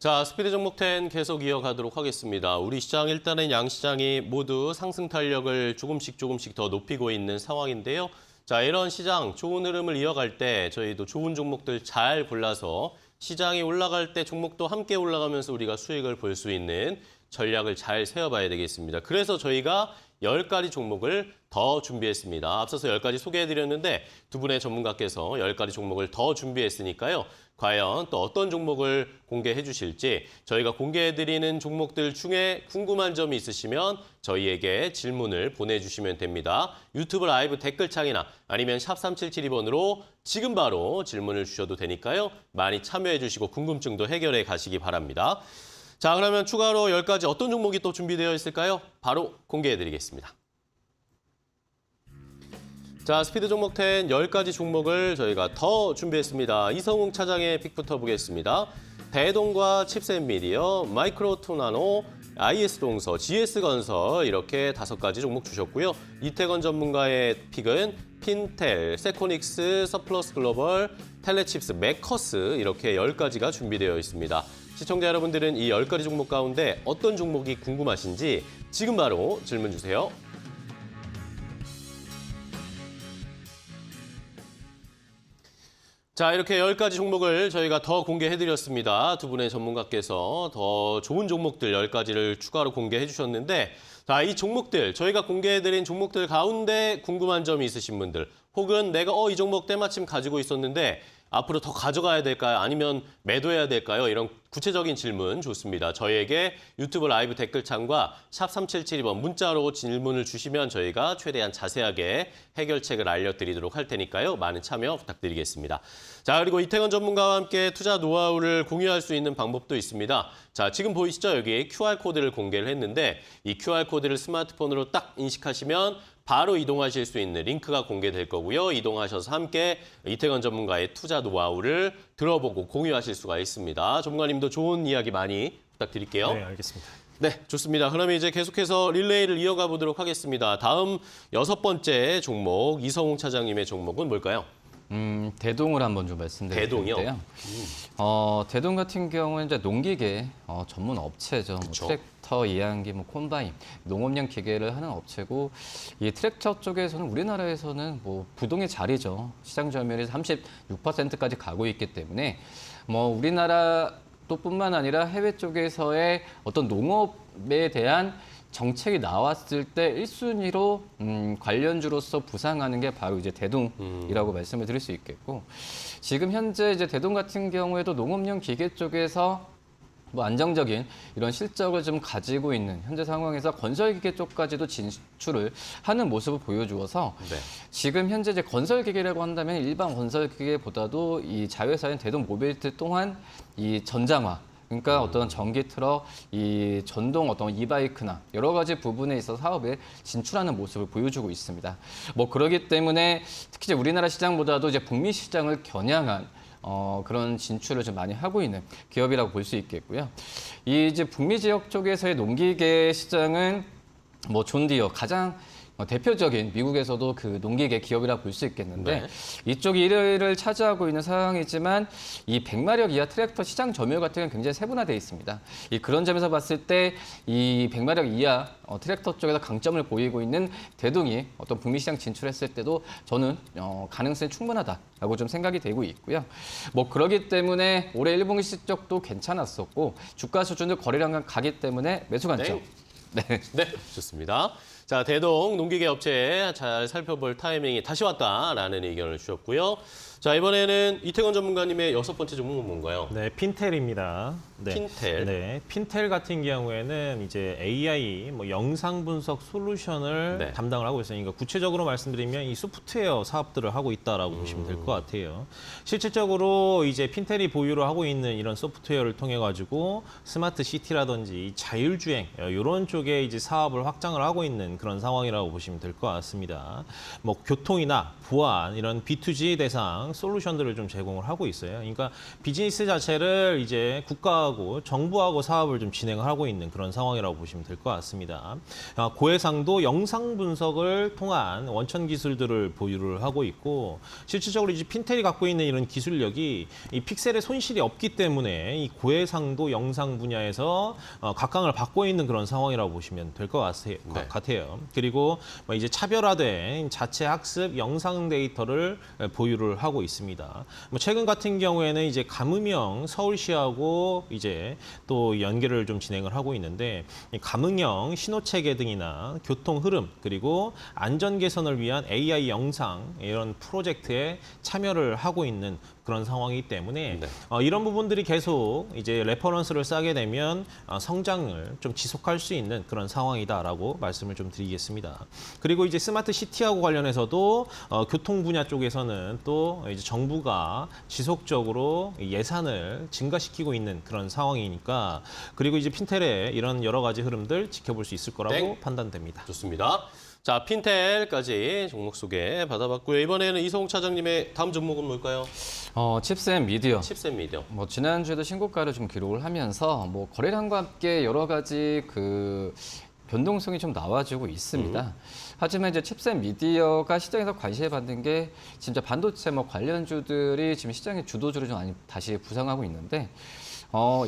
Speaker 1: 자, 스피드 종목 10 계속 이어가도록 하겠습니다. 우리 시장 일단은 양시장이 모두 상승 탄력을 조금씩 더 높이고 있는 상황인데요. 자, 이런 시장 좋은 흐름을 이어갈 때 저희도 좋은 종목들 잘 골라서 시장이 올라갈 때 종목도 함께 올라가면서 우리가 수익을 볼 수 있는 전략을 잘 세워봐야 되겠습니다. 그래서 저희가 10가지 종목을 더 준비했습니다. 앞서서 10가지 소개해드렸는데 두 분의 전문가께서 10가지 종목을 더 준비했으니까요. 과연 또 어떤 종목을 공개해 주실지 저희가 공개해드리는 종목들 중에 궁금한 점이 있으시면 저희에게 질문을 보내주시면 됩니다. 유튜브 라이브 댓글창이나 아니면 샵 3772번으로 지금 바로 질문을 주셔도 되니까요. 많이 참여해 주시고 궁금증도 해결해 가시기 바랍니다. 자, 그러면 추가로 10가지 어떤 종목이 또 준비되어 있을까요? 바로 공개해드리겠습니다. 자, 스피드 종목 10 10가지 종목을 저희가 더 준비했습니다. 이성웅 차장의 픽부터 보겠습니다. 대동과 칩셋미디어, 마이크로투나노, IS동서, GS건설 이렇게 5가지 종목 주셨고요. 이태건 전문가의 픽은 핀텔, 세코닉스, 서플러스글로벌, 텔레칩스, 메커스 이렇게 10가지가 준비되어 있습니다. 시청자 여러분들은 이 10가지 종목 가운데 어떤 종목이 궁금하신지 지금 바로 질문 주세요. 자, 이렇게 10가지 종목을 저희가 더 공개해드렸습니다. 두 분의 전문가께서 더 좋은 종목들 10가지를 추가로 공개해 주셨는데 자, 이 종목들, 저희가 공개해드린 종목들 가운데 궁금한 점이 있으신 분들 혹은 내가 이 종목 때마침 가지고 있었는데 앞으로 더 가져가야 될까요? 아니면 매도해야 될까요? 이런 구체적인 질문 좋습니다. 저희에게 유튜브 라이브 댓글창과 샵 3772번 문자로 질문을 주시면 저희가 최대한 자세하게 해결책을 알려드리도록 할 테니까요. 많은 참여 부탁드리겠습니다. 자, 그리고 이태건 전문가와 함께 투자 노하우를 공유할 수 있는 방법도 있습니다. 자, 지금 보이시죠? 여기 QR코드를 공개를 했는데 이 QR코드를 스마트폰으로 딱 인식하시면 바로 이동하실 수 있는 링크가 공개될 거고요. 이동하셔서 함께 이태건 전문가의 투자 노하우를 들어보고 공유하실 수가 있습니다. 전문가님도 좋은 이야기 많이 부탁드릴게요.
Speaker 3: 네, 알겠습니다.
Speaker 1: 네, 좋습니다. 그러면 이제 계속해서 릴레이를 이어가 보도록 하겠습니다. 다음 6번째 종목, 이성웅 차장님의 종목은 뭘까요?
Speaker 2: 대동을 한번 좀 말씀드리는데요.
Speaker 1: 대동이요?
Speaker 2: 대동 같은 경우는 이제 농기계 전문 업체죠.
Speaker 1: 그쵸.
Speaker 2: 트랙터, 이항기, 콤바인, 농업용 기계를 하는 업체고 이 트랙터 쪽에서는 우리나라에서는 부동의 자리죠. 시장 점유율이 36%까지 가고 있기 때문에 우리나라 또뿐만 아니라 해외 쪽에서의 어떤 농업에 대한 정책이 나왔을 때 1순위로 관련주로서 부상하는 게 바로 이제 대동이라고 말씀을 드릴 수 있겠고 지금 현재 이제 대동 같은 경우에도 농업용 기계 쪽에서 뭐 안정적인 이런 실적을 좀 가지고 있는 현재 상황에서 건설기계 쪽까지도 진출을 하는 모습을 보여주어서
Speaker 1: 네.
Speaker 2: 지금 현재 이제 건설기계라고 한다면 일반 건설기계보다도 이 자회사인 대동 모빌리티 또한 이 전장화 그러니까 어떤 전기 트럭, 이 전동 어떤 이바이크나 여러 가지 부분에 있어서 사업에 진출하는 모습을 보여주고 있습니다. 뭐 그러기 때문에 특히 이제 우리나라 시장보다도 이제 북미 시장을 겨냥한 그런 진출을 좀 많이 하고 있는 기업이라고 볼 수 있겠고요. 이 이제 북미 지역 쪽에서의 농기계 시장은 뭐 존디어 가장 대표적인 미국에서도 그 농기계 기업이라 볼 수 있겠는데
Speaker 1: 네.
Speaker 2: 이쪽이 1위를 차지하고 있는 상황이지만 이 100마력 이하 트랙터 시장 점유율 같은 경우는 굉장히 세분화되어 있습니다. 이 그런 점에서 봤을 때 이 100마력 이하 트랙터 쪽에서 강점을 보이고 있는 대동이 어떤 북미 시장 진출했을 때도 저는 가능성이 충분하다라고 좀 생각이 되고 있고요. 뭐 그러기 때문에 올해 1분기 실적도 괜찮았었고 주가 수준도 거래량과 가기 때문에 매수 관점. 네.
Speaker 1: 네, 좋습니다. 자, 대동 농기계 업체 잘 살펴볼 타이밍이 다시 왔다라는 의견을 주셨고요. 자, 이번에는 이태건 전문가님의 6번째 종목은 뭔가요?
Speaker 3: 네, 핀텔입니다. 네.
Speaker 1: 핀텔.
Speaker 3: 네, 핀텔 같은 경우에는 이제 AI 뭐 영상 분석 솔루션을
Speaker 1: 네.
Speaker 3: 담당을 하고 있어요. 그러니까 구체적으로 말씀드리면 이 소프트웨어 사업들을 하고 있다라고 보시면 될 것 같아요. 실질적으로 이제 핀텔이 보유를 하고 있는 이런 소프트웨어를 통해 가지고 스마트 시티라든지 자율주행 이런 쪽에 이제 사업을 확장을 하고 있는 그런 상황이라고 보시면 될 것 같습니다. 뭐 교통이나 보안 이런 B2G 대상 솔루션들을 좀 제공을 하고 있어요. 그러니까 비즈니스 자체를 이제 국가하고 정부하고 사업을 좀 진행을 하고 있는 그런 상황이라고 보시면 될 것 같습니다. 고해상도 영상 분석을 통한 원천 기술들을 보유를 하고 있고 실질적으로 이제 핀텔이 갖고 있는 이런 기술력이 이 픽셀의 손실이 없기 때문에 이 고해상도 영상 분야에서 각광을 받고 있는 그런 상황이라고 보시면 될 것 같아요. 그리고 뭐 이제 차별화된 자체 학습 영상 데이터를 보유를 하고 있습니다. 뭐 최근 같은 경우에는 이제 가뭄형 서울시하고 이제 또 연계를 좀 진행을 하고 있는데 이 가뭄형 신호 체계 등이나 교통 흐름 그리고 안전 개선을 위한 AI 영상 이런 프로젝트에 참여를 하고 있는 그런 상황이기 때문에
Speaker 1: 네.
Speaker 3: 이런 부분들이 계속 이제 레퍼런스를 쌓게 되면 성장을 좀 지속할 수 있는 그런 상황이다라고 말씀을 좀 드리겠습니다. 그리고 이제 스마트 시티하고 관련해서도 교통 분야 쪽에서는 또 이제 정부가 지속적으로 예산을 증가시키고 있는 그런 상황이니까 그리고 이제 핀텔의 이런 여러 가지 흐름들 지켜볼 수 있을 거라고
Speaker 1: 네.
Speaker 3: 판단됩니다.
Speaker 1: 좋습니다. 자, 핀텔까지 종목 소개 받아봤고요. 이번에는 이성욱 차장님의 다음 종목은 뭘까요?
Speaker 2: 칩셋 미디어.
Speaker 1: 칩셋 미디어.
Speaker 2: 뭐 지난주에도 신고가를 좀 기록을 하면서 뭐 거래량과 함께 여러 가지 그 변동성이 좀 나와주고 있습니다. 하지만 이제 칩셋 미디어가 시장에서 관심을 받는 게 진짜 반도체 뭐 관련주들이 지금 시장의 주도주를 좀 많이 다시 부상하고 있는데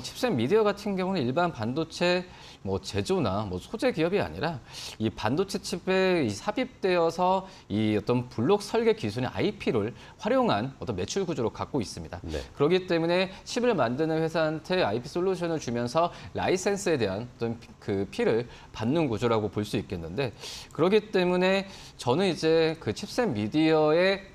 Speaker 2: 칩셋 미디어 같은 경우는 일반 반도체 뭐 제조나 뭐 소재 기업이 아니라 이 반도체 칩에 삽입되어서 이 어떤 블록 설계 기술의 IP를 활용한 어떤 매출 구조로 갖고 있습니다.
Speaker 1: 네.
Speaker 2: 그렇기 때문에 칩을 만드는 회사한테 IP 솔루션을 주면서 라이센스에 대한 어떤 그 피를 받는 구조라고 볼 수 있겠는데 그렇기 때문에 저는 이제 그 칩셋 미디어의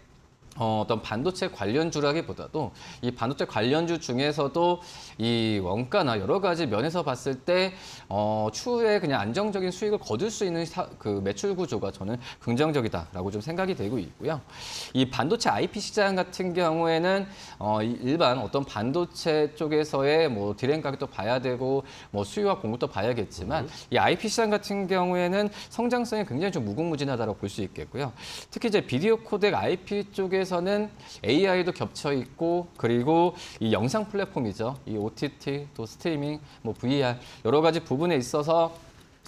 Speaker 2: 어떤 반도체 관련주라기보다도 이 반도체 관련주 중에서도 이 원가나 여러 가지 면에서 봤을 때 추후에 그냥 안정적인 수익을 거둘 수 있는 그 매출 구조가 저는 긍정적이다라고 좀 생각이 되고 있고요. 이 반도체 IP 시장 같은 경우에는 일반 어떤 반도체 쪽에서의 뭐 디램 가격도 봐야 되고 뭐 수요와 공급도 봐야겠지만 이 IP 시장 같은 경우에는 성장성이 굉장히 좀 무궁무진하다고 볼 수 있겠고요. 특히 이제 비디오 코덱 IP 쪽에서는 AI도 겹쳐 있고 그리고 이 영상 플랫폼이죠. 이 OTT 또 스트리밍, 뭐 VR 여러 가지 부분에 있어서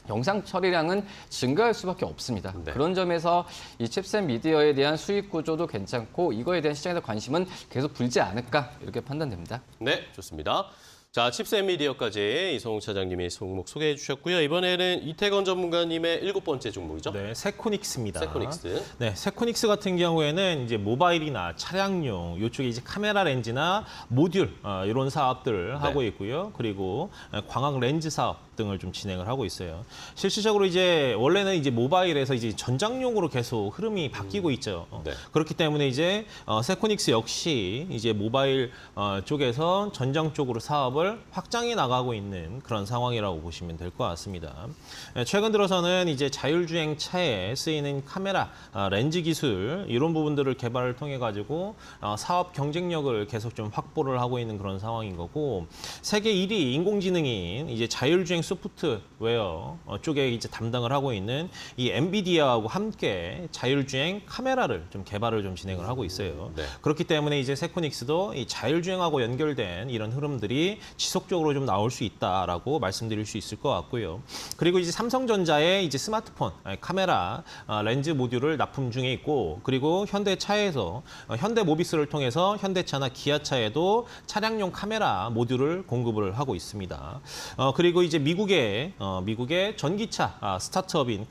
Speaker 2: 영상 처리량은 증가할 수밖에 없습니다.
Speaker 1: 네.
Speaker 2: 그런 점에서 이 칩셋 미디어에 대한 수익 구조도 괜찮고 이거에 대한 시장에서 관심은 계속 불지 않을까 이렇게 판단됩니다.
Speaker 1: 네, 좋습니다. 자, 칩셋 미디어까지 이성욱 차장님이 종목 소개해 주셨고요. 이번에는 이태건 전문가님의 7번째 종목이죠?
Speaker 3: 네, 세코닉스입니다.
Speaker 1: 세코닉스.
Speaker 3: 네, 세코닉스 같은 경우에는 이제 모바일이나 차량용 이쪽에 이제 카메라 렌즈나 모듈 이런 사업들을 하고 있고요. 그리고 광학 렌즈 사업 등을 좀 진행을 하고 있어요. 실질적으로 이제 원래는 이제 모바일에서 이제 전장용으로 계속 흐름이 바뀌고 있죠.
Speaker 1: 네.
Speaker 3: 그렇기 때문에 이제 세코닉스 역시 이제 모바일 쪽에서 전장 쪽으로 사업을 확장해 나가고 있는 그런 상황이라고 보시면 될 것 같습니다. 최근 들어서는 이제 자율주행 차에 쓰이는 카메라, 렌즈 기술 이런 부분들을 개발을 통해 가지고 사업 경쟁력을 계속 좀 확보를 하고 있는 그런 상황인 거고, 세계 1위 인공지능인 이제 자율주행 소프트웨어 쪽에 이제 담당을 하고 있는 이 엔비디아하고 함께 자율주행 카메라를 좀 개발을 좀 진행을 하고 있어요.
Speaker 1: 네.
Speaker 3: 그렇기 때문에 이제 세코닉스도 이 자율주행하고 연결된 이런 흐름들이 지속적으로 좀 나올 수 있다라고 말씀드릴 수 있을 것 같고요. 그리고 이제 삼성전자의 이제 스마트폰 카메라 렌즈 모듈을 납품 중에 있고, 그리고 현대차에서 현대모비스를 통해서 현대차나 기아차에도 차량용 카메라 모듈을 공급을 하고 있습니다. 그리고 이제 미국의 전기차 스타트업인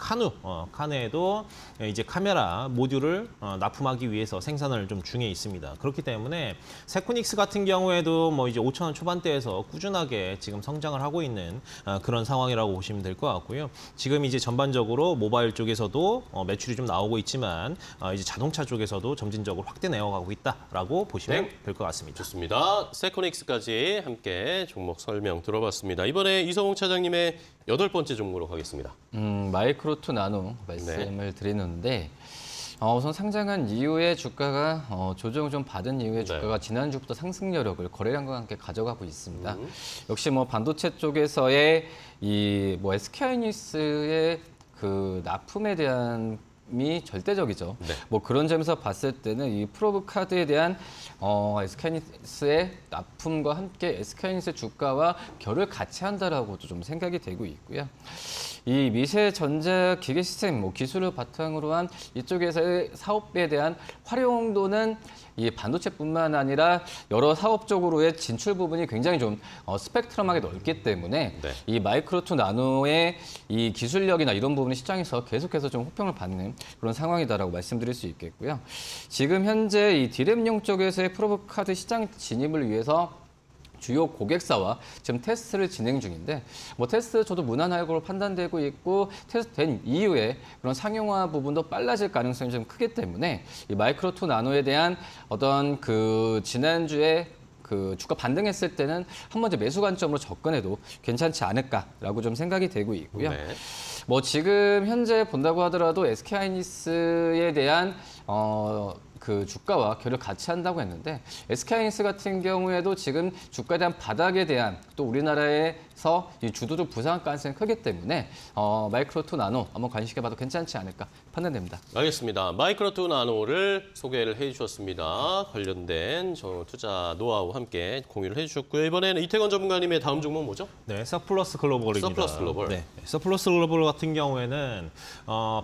Speaker 3: 카누에도 이제 카메라 모듈을 납품하기 위해서 생산을 좀 중에 있습니다. 그렇기 때문에 세코닉스 같은 경우에도 뭐 이제 5천 원 초반대에서 꾸준하게 지금 성장을 하고 있는 그런 상황이라고 보시면 될 것 같고요. 지금 이제 전반적으로 모바일 쪽에서도 매출이 좀 나오고 있지만 이제 자동차 쪽에서도 점진적으로 확대 내어가고 있다라고 보시면
Speaker 1: 네.
Speaker 3: 될 것 같습니다.
Speaker 1: 좋습니다. 세코닉스까지 함께 종목 설명 들어봤습니다. 이번에 이성웅 차장님의 8번째 종목으로 가겠습니다.
Speaker 2: 마이크로2 나노 말씀을 드리는데 우선 상장한 이후에 주가가 조정을 좀 받은 이후에 주가가 지난주부터 상승 여력을 거래량과 함께 가져가고 있습니다. 역시 뭐 반도체 쪽에서의 이 뭐 SK하이닉스의 그 납품에 대한 이 절대적이죠.
Speaker 1: 네.
Speaker 2: 뭐 그런 점에서 봤을 때는 이 프로브 카드에 대한 SK하이닉스의 납품과 함께 SK하이닉스 주가와 결을 같이 한다라고도 좀 생각이 되고 있고요. 이 미세 전자 기계 시스템 기술을 바탕으로 한 이쪽에서의 사업에 대한 활용도는 이 반도체뿐만 아니라 여러 사업 쪽으로의 진출 부분이 굉장히 좀 스펙트럼하게 넓기 때문에
Speaker 1: 네.
Speaker 2: 이 마이크로2 나노의 이 기술력이나 이런 부분이 시장에서 계속해서 좀 호평을 받는 그런 상황이다라고 말씀드릴 수 있겠고요. 지금 현재 이 디램용 쪽에서의 프로브 카드 시장 진입을 위해서 주요 고객사와 지금 테스트를 진행 중인데 뭐 테스트 저도 무난할 걸로 판단되고 있고 테스트된 이후에 그런 상용화 부분도 빨라질 가능성이 좀 크기 때문에 이 마이크로2 나노에 대한 어떤 그 지난주에 그 주가 반등했을 때는 한 번 이제 매수 관점으로 접근해도 괜찮지 않을까라고 좀 생각이 되고 있고요.
Speaker 1: 네.
Speaker 2: 뭐 지금 현재 본다고 하더라도 SK하이닉스에 대한 그 주가와 결을 같이 한다고 했는데 SK하이닉스 같은 경우에도 지금 주가에 대한 바닥에 대한 또 우리나라에서 이 주도주 부상할 가능성이 크기 때문에 마이크로2 나노 한번 관심있게 봐도 괜찮지 않을까 판단됩니다.
Speaker 1: 알겠습니다. 마이크로2 나노를 소개를 해주셨습니다. 관련된 투자 노하우 함께 공유를 해주셨고요. 이번에는 이태건 전문가님의 다음 종목 뭐죠?
Speaker 3: 네, 서플러스 글로벌입니다.
Speaker 1: 서플러스 글로벌.
Speaker 3: 네, 서플러스 글로벌 같은 경우에는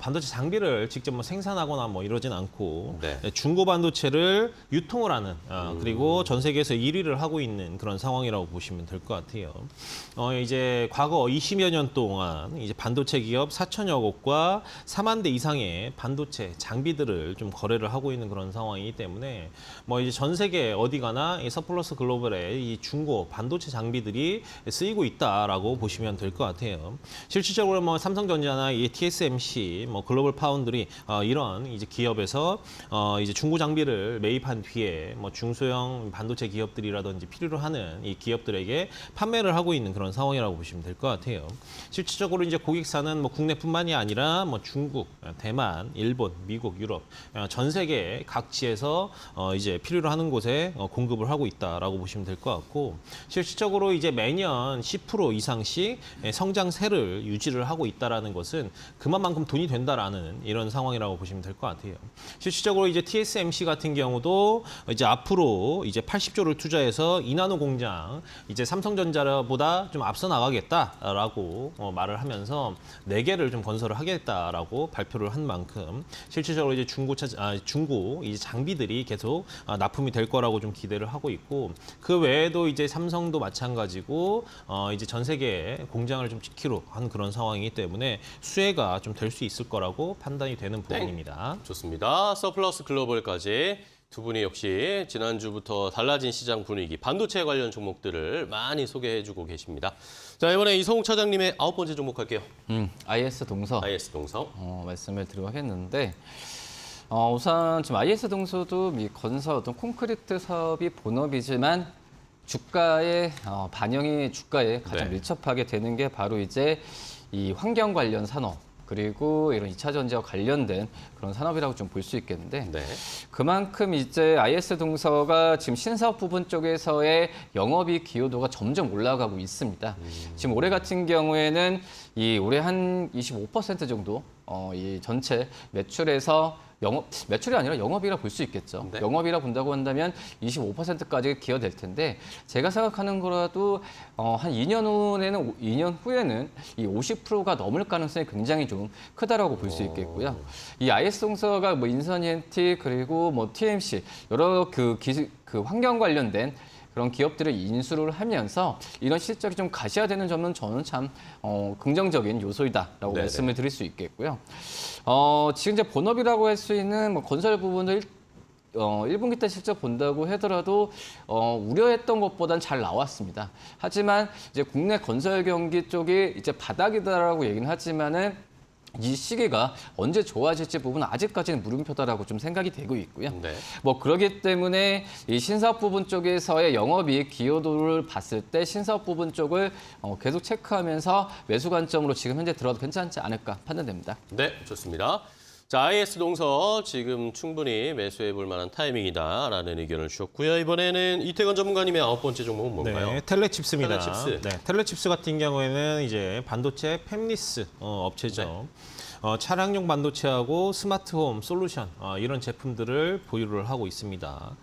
Speaker 3: 반도체 장비를 직접 뭐 생산하거나 뭐 이러진 않고
Speaker 1: 네.
Speaker 3: 중고 반도체를 유통을 하는 그리고 전 세계에서 1위를 하고 있는 그런 상황이라고 보시면 될 것 같아요. 이제 과거 20여 년 동안 이제 반도체 기업 4천여 곳과 4만 대 이상의 반도체 장비들을 좀 거래를 하고 있는 그런 상황이기 때문에 뭐 이제 전 세계 어디 가나 이 서플러스 글로벌의 이 중고 반도체 장비들이 쓰이고 있다라고 보시면 될 것 같아요. 실질적으로 뭐 삼성전자나 이 TSMC, 뭐 글로벌 파운드리 이런 이제 기업에서 이제 중고 장비를 매입한 뒤에 뭐 중소형 반도체 기업들이라든지 필요로 하는 이 기업들에게 판매를 하고 있는 그런 상황이라고 보시면 될 것 같아요. 실질적으로 이제 고객사는 뭐 국내뿐만이 아니라 뭐 중국, 대만, 일본, 미국, 유럽 전 세계 각지에서 이제 필요로 하는 곳에 공급을 하고 있다라고 보시면 될 것 같고, 실질적으로 이제 매년 10% 이상씩 성장세를 유지를 하고 있다라는 것은 그만큼 돈이 된다라는 이런 상황이라고 보시면 될 것 같아요. 실질적으로 이제 TSMC 같은 경우도 이제 앞으로 이제 80조를 투자해서 2나노 공장 이제 삼성전자보다 좀 앞서 나가겠다라고 말을 하면서 4개를 좀 건설을 하겠다라고 발표를 한 만큼 실질적으로 이제 중고 이제 장비들이 계속 납품이 될 거라고 좀 기대를 하고 있고, 그 외에도 이제 삼성도 마찬가지고 이제 전 세계 공장을 좀 지키러 한 그런 상황이기 때문에 수혜가 좀 될 수 있을 거라고 판단이 되는 부분입니다.
Speaker 1: 좋습니다. 서플러스 글로벌까지 두 분이 역시 지난주부터 달라진 시장 분위기, 반도체 관련 종목들을 많이 소개해주고 계십니다. 자, 이번에 이성욱 차장님의 9번째 종목 할게요.
Speaker 2: IS 동서
Speaker 1: IS 동서.
Speaker 2: 말씀을 드리고 하겠는데 우선 지금 IS 동서도 이 건설 어떤 콘크리트 사업이 본업이지만 주가의 반영이 주가에 가장
Speaker 1: 네.
Speaker 2: 밀접하게 되는 게 바로 이제 이 환경 관련 산업 그리고 이런 2차 전지와 관련된 그런 산업이라고 좀 볼 수 있겠는데
Speaker 1: 네.
Speaker 2: 그만큼 이제 IS 동서가 지금 신사업 부분 쪽에서의 영업이익 기여도가 점점 올라가고 있습니다. 지금 올해 같은 경우에는 이 올해 한 25% 정도 이 전체 매출에서 매출이 아니라 영업이라 볼 수 있겠죠.
Speaker 1: 네.
Speaker 2: 영업이라 본다고 한다면 25%까지 기여될 텐데 제가 생각하는 거라도 한 2년 후에는 이 50%가 넘을 가능성이 굉장히 좀 크다라고 볼 수 있겠고요. 이 IS 동서가 뭐 인선 ENT 그리고 뭐 TMC 여러 그 환경 관련된 그런 기업들을 인수를 하면서 이런 실적이 좀 가시화되는 점은 저는 참 긍정적인 요소이다라고
Speaker 1: 네네.
Speaker 2: 말씀을 드릴 수 있겠고요. 지금 이제 본업이라고 할 수 있는 뭐 건설 부분을 1분기 때 실적 본다고 하더라도 우려했던 것보단 잘 나왔습니다. 하지만 이제 국내 건설 경기 쪽이 이제 바닥이다라고 얘기는 하지만은 이 시기가 언제 좋아질지 부분은 아직까지는 물음표다라고 좀 생각이 되고 있고요.
Speaker 1: 네.
Speaker 2: 뭐 그렇기 때문에 이 신사업 부분 쪽에서의 영업이익 기여도를 봤을 때 신사업 부분 쪽을 계속 체크하면서 매수 관점으로 지금 현재 들어도 괜찮지 않을까 판단됩니다.
Speaker 1: 네, 좋습니다. 자, IS 동서 지금 충분히 매수해 볼 만한 타이밍이다라는 의견을 주셨고요. 이번에는 이태건 전문가님의 9번째 종목은 뭔가요?
Speaker 3: 네, 텔레칩스입니다.
Speaker 1: 텔레칩스.
Speaker 3: 네, 텔레칩스 같은 경우에는 이제 반도체 팹리스 업체죠. 차량용 반도체하고 스마트홈 솔루션 이런 제품들을 보유를 하고 있습니다.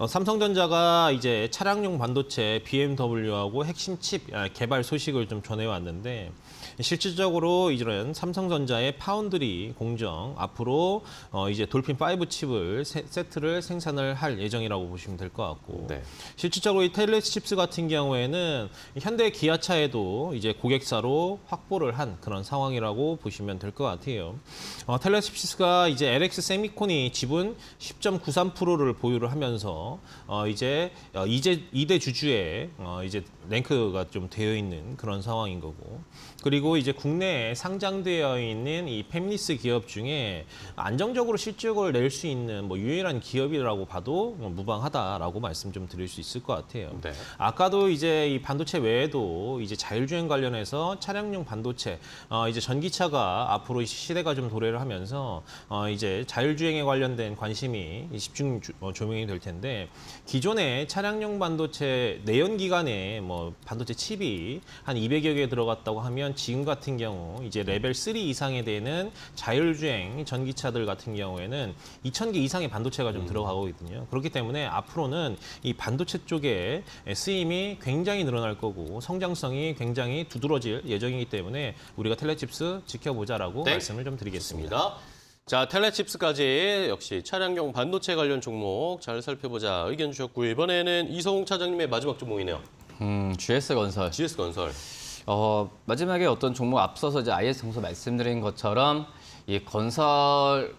Speaker 3: 삼성전자가 이제 차량용 반도체 BMW하고 핵심 칩 개발 소식을 좀 전해왔는데 실질적으로 이런 삼성전자의 파운드리 공정 앞으로 이제 돌핀 5 칩을 세트를 생산을 할 예정이라고 보시면 될 것 같고
Speaker 1: 네.
Speaker 3: 실질적으로 이 텔레칩스 같은 경우에는 현대 기아차에도 이제 고객사로 확보를 한 그런 상황이라고 보시면 될 것 같아요. 텔레칩스가 이제 LX 세미콘이 지분 10.93%를 보유를 하면서 이제 2대 주주에 이제 랭크가 좀 되어 있는 그런 상황인 거고 그리고 이제 국내에 상장되어 있는 이 팹리스 기업 중에 안정적으로 실적을 낼 수 있는 뭐 유일한 기업이라고 봐도 무방하다라고 말씀 좀 드릴 수 있을 것 같아요.
Speaker 1: 네.
Speaker 3: 아까도 이제 이 반도체 외에도 이제 자율주행 관련해서 차량용 반도체 이제 전기차가 앞으로 시대가 좀 도래를 하면서 이제 자율주행에 관련된 관심이 집중 조명이 될 텐데 기존에 차량용 반도체 내연기관에 뭐 반도체 칩이 한 200여 개 들어갔다고 하면 지금 같은 경우 이제 레벨 3 이상에 되는 자율주행 전기차들 같은 경우에는 2,000개 이상의 반도체가 좀 들어가고 있거든요. 그렇기 때문에 앞으로는 이 반도체 쪽에 쓰임이 굉장히 늘어날 거고 성장성이 굉장히 두드러질 예정이기 때문에 우리가 텔레칩스 지켜보자라고
Speaker 1: 네.
Speaker 3: 말씀을 좀 드리겠습니다.
Speaker 1: 좋습니다. 자, 텔레칩스까지 역시 차량용 반도체 관련 종목 잘 살펴보자 의견 주셨고요. 이번에는 이성욱 차장님의 마지막 종목이네요.
Speaker 2: GS건설.
Speaker 1: GS건설.
Speaker 2: 마지막에 어떤 종목 앞서서 이제 IS 동서 말씀드린 것처럼 이 건설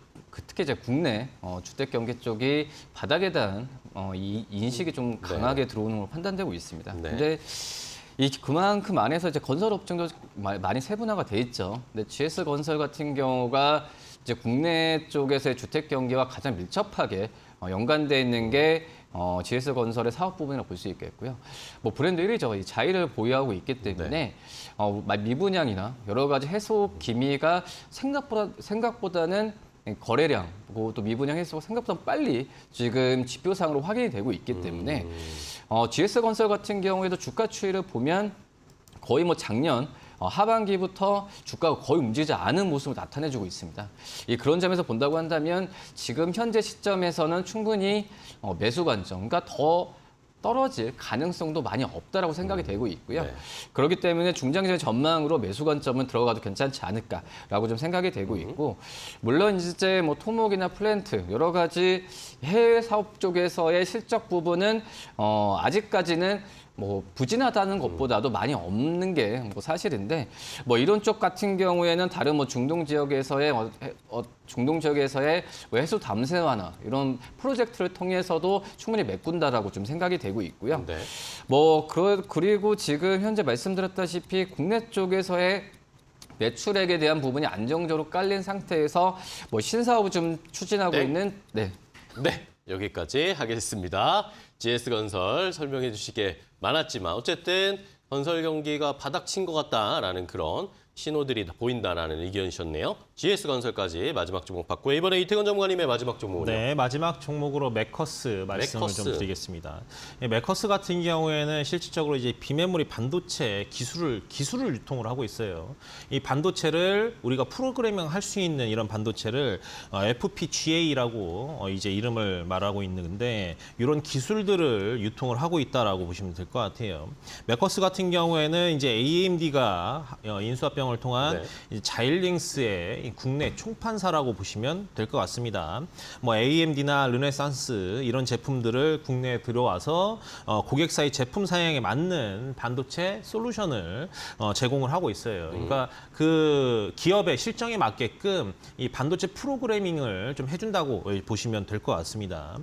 Speaker 2: 특히 이제 국내 주택 경기 쪽이 바닥에 대한 이 인식이 좀 강하게 들어오는 걸로 판단되고 있습니다.
Speaker 1: 네.
Speaker 2: 근데 그만큼 안에서 이제 건설 업종도 많이 세분화가 돼 있죠. 근데 GS건설 같은 경우가 이제 국내 쪽에서의 주택 경기와 가장 밀접하게 연관돼 있는 게 GS건설의 사업 부분이라고 볼 수 있겠고요. 뭐 브랜드 1위죠. 이 자이를 보유하고 있기 때문에 미분양이나 여러 가지 해소 기미가 생각보다는 거래량, 그리고 또 미분양 해소가 생각보다 빨리 지금 지표상으로 확인이 되고 있기 때문에 GS건설 같은 경우에도 주가 추이를 보면 거의 뭐 작년 하반기부터 주가가 거의 움직이지 않은 모습을 나타내주고 있습니다. 그런 점에서 본다고 한다면 지금 현재 시점에서는 충분히 매수 관점, 그러니까 더 떨어질 가능성도 많이 없다라고 생각이 되고 있고요.
Speaker 1: 네.
Speaker 2: 그렇기 때문에 중장기적인 전망으로 매수 관점은 들어가도 괜찮지 않을까라고 좀 생각이 되고 있고, 물론 이제 뭐 토목이나 플랜트 여러 가지 해외 사업 쪽에서의 실적 부분은 아직까지는 뭐 부진하다는 것보다도 많이 없는 게 뭐 사실인데 뭐 이런 쪽 같은 경우에는 다른 뭐 중동 지역에서의 뭐 해수 담세 완화 이런 프로젝트를 통해서도 충분히 메꾼다라고 좀 생각이 되고 있고요.
Speaker 1: 네.
Speaker 2: 그리고 지금 현재 말씀드렸다시피 국내 쪽에서의 매출액에 대한 부분이 안정적으로 깔린 상태에서 뭐 신사업을 좀 추진하고
Speaker 1: 네.
Speaker 2: 있는
Speaker 1: 네, 여기까지 하겠습니다. GS건설 설명해 주시게 많았지만 어쨌든 건설 경기가 바닥친 것 같다라는 그런 신호들이 보인다라는 의견이셨네요. GS건설까지 마지막 종목 받고 이번에 이태건 전문가님의 마지막 종목은요?
Speaker 3: 네, 마지막 종목으로 메커스 말씀을 좀 드리겠습니다. 메커스 같은 경우에는 실질적으로 이제 비메모리 반도체 기술을 유통을 하고 있어요. 이 반도체를 우리가 프로그래밍 할 수 있는 이런 반도체를 FPGA라고 이제 이름을 말하고 있는데 이런 기술들을 유통을 하고 있다라고 보시면 될 것 같아요. 메커스 같은 경우에는 이제 AMD가 인수합병을 통한 이제 자일링스의 국내 총판사라고 보시면 될 것 같습니다. 뭐 AMD나 르네상스 이런 제품들을 국내에 들어와서 고객사의 제품 사양에 맞는 반도체 솔루션을 제공을 하고 있어요. 그러니까 그 기업의 실정에 맞게끔 이 반도체 프로그래밍을 좀 해준다고 보시면 될 것 같습니다.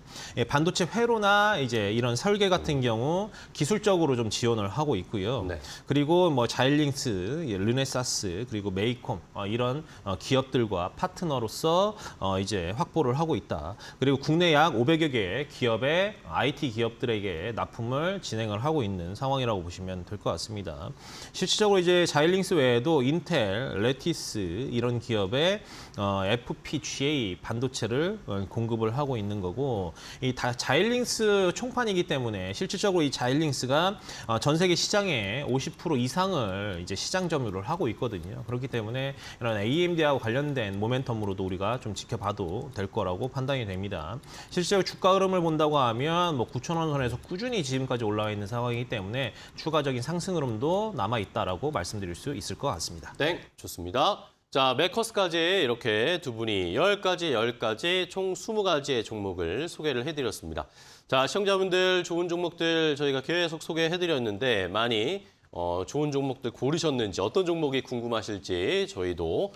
Speaker 3: 반도체 회로나 이제 이런 설계 같은 경우 기술적으로 좀 지원을 하고 있고요.
Speaker 1: 네.
Speaker 3: 그리고 뭐 자일링스, 르네사스 그리고 메이콤 이런 기업들과 파트너로서 이제 확보를 하고 있다. 그리고 국내 약 500여 개 기업의 IT 기업들에게 납품을 진행을 하고 있는 상황이라고 보시면 될 것 같습니다. 실질적으로 이제 자일링스 외에도 인텔, 레티스 이런 기업의 FPGA 반도체를 공급을 하고 있는 거고 이 자일링스 총판이기 때문에 실질적으로 이 자일링스가 전 세계 시장의 50% 이상을 이제 시장 점유를 하고 있거든요. 그렇기 때문에 이런 AMD하고 관련된 모멘텀으로도 우리가 좀 지켜봐도 될 거라고 판단이 됩니다. 실제로 주가 흐름을 본다고 하면 뭐 9,000원 선에서 꾸준히 지금까지 올라와 있는 상황이기 때문에 추가적인 상승 흐름도 남아 있다라고 말씀드릴 수 있을 것 같습니다.
Speaker 1: 땡, 좋습니다. 자, 메커스까지 이렇게 두 분이 10가지 총 20가지의 종목을 소개를 해드렸습니다. 자, 시청자분들 좋은 종목들 저희가 계속 소개해드렸는데 많이 좋은 종목들 고르셨는지 어떤 종목이 궁금하실지 저희도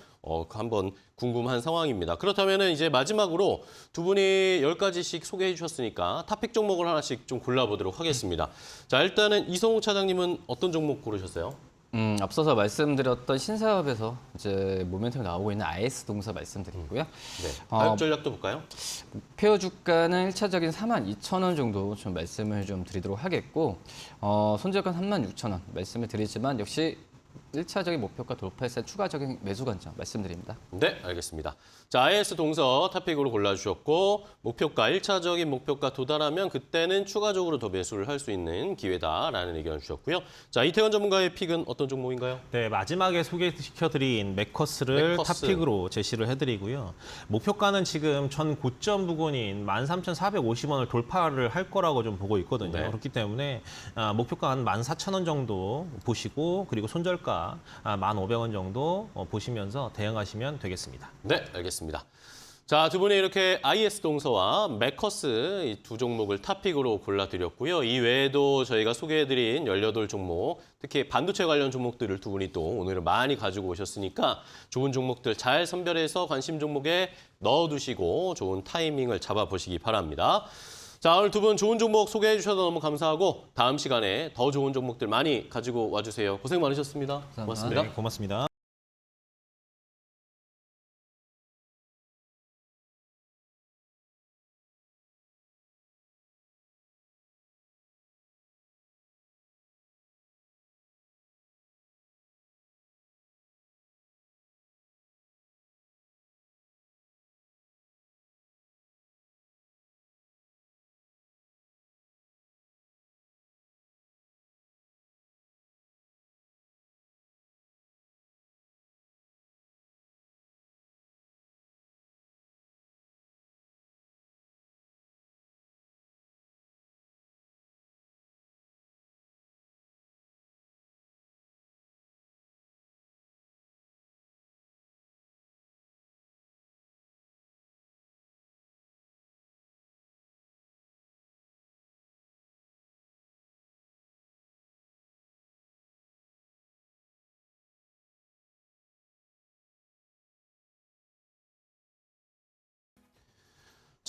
Speaker 1: 한번 궁금한 상황입니다. 그렇다면 이제 마지막으로 두 분이 10가지씩 소개해 주셨으니까 탑픽 종목을 하나씩 좀 골라보도록 하겠습니다. 자, 일단은 이성욱 차장님은 어떤 종목 고르셨어요?
Speaker 2: 앞서서 말씀드렸던 신사업에서 이제 모멘텀이 나오고 있는 IS 동사 말씀드리고요.
Speaker 1: 네, 가격 전략도 볼까요?
Speaker 2: 목표 주가는 1차적인 42,000원 정도 좀 말씀을 좀 드리도록 하겠고 손절가 36,000원 말씀을 드리지만 역시 1차적인 목표가 돌파했을 때 추가적인 매수 관점 말씀드립니다.
Speaker 1: 네, 알겠습니다. 자, IS 동서 탑픽으로 골라주셨고 목표가 1차적인 목표가 도달하면 그때는 추가적으로 더 매수를 할 수 있는 기회다라는 의견을 주셨고요. 자, 이태원 전문가의 픽은 어떤 종목인가요?
Speaker 3: 네, 마지막에 소개시켜드린 메커스를
Speaker 1: 메커스.
Speaker 3: 탑픽으로 제시를 해드리고요. 목표가는 지금 전 고점 부근인 13,450원을 돌파를 할 거라고 좀 보고 있거든요.
Speaker 1: 네.
Speaker 3: 그렇기 때문에 목표가 한 14,000원 정도 보시고 그리고 손절가 1,500원 정도 보시면서 대응하시면 되겠습니다.
Speaker 1: 네, 알겠습니다. 자, 두 분이 이렇게 IS 동서와 메커스 이 두 종목을 탑픽으로 골라드렸고요. 이 외에도 저희가 소개해드린 18종목, 특히 반도체 관련 종목들을 두 분이 또 오늘은 많이 가지고 오셨으니까 좋은 종목들 잘 선별해서 관심 종목에 넣어두시고 좋은 타이밍을 잡아보시기 바랍니다. 자, 오늘 두 분 좋은 종목 소개해 주셔서 너무 감사하고 다음 시간에 더 좋은 종목들 많이 가지고 와주세요. 고생 많으셨습니다. 고맙습니다.
Speaker 3: 네, 고맙습니다.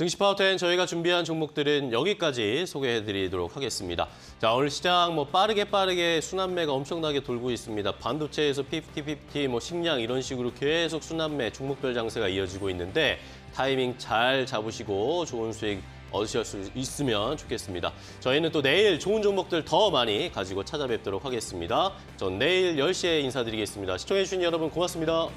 Speaker 1: 증시파워텐 저희가 준비한 종목들은 여기까지 소개해드리도록 하겠습니다. 자, 오늘 시장 빠르게 순환매가 엄청나게 돌고 있습니다. 반도체에서 50-50, 식량 이런 식으로 계속 순환매 종목별 장세가 이어지고 있는데 타이밍 잘 잡으시고 좋은 수익 얻으실 수 있으면 좋겠습니다. 저희는 또 내일 좋은 종목들 더 많이 가지고 찾아뵙도록 하겠습니다. 전 내일 10시에 인사드리겠습니다. 시청해주신 여러분 고맙습니다.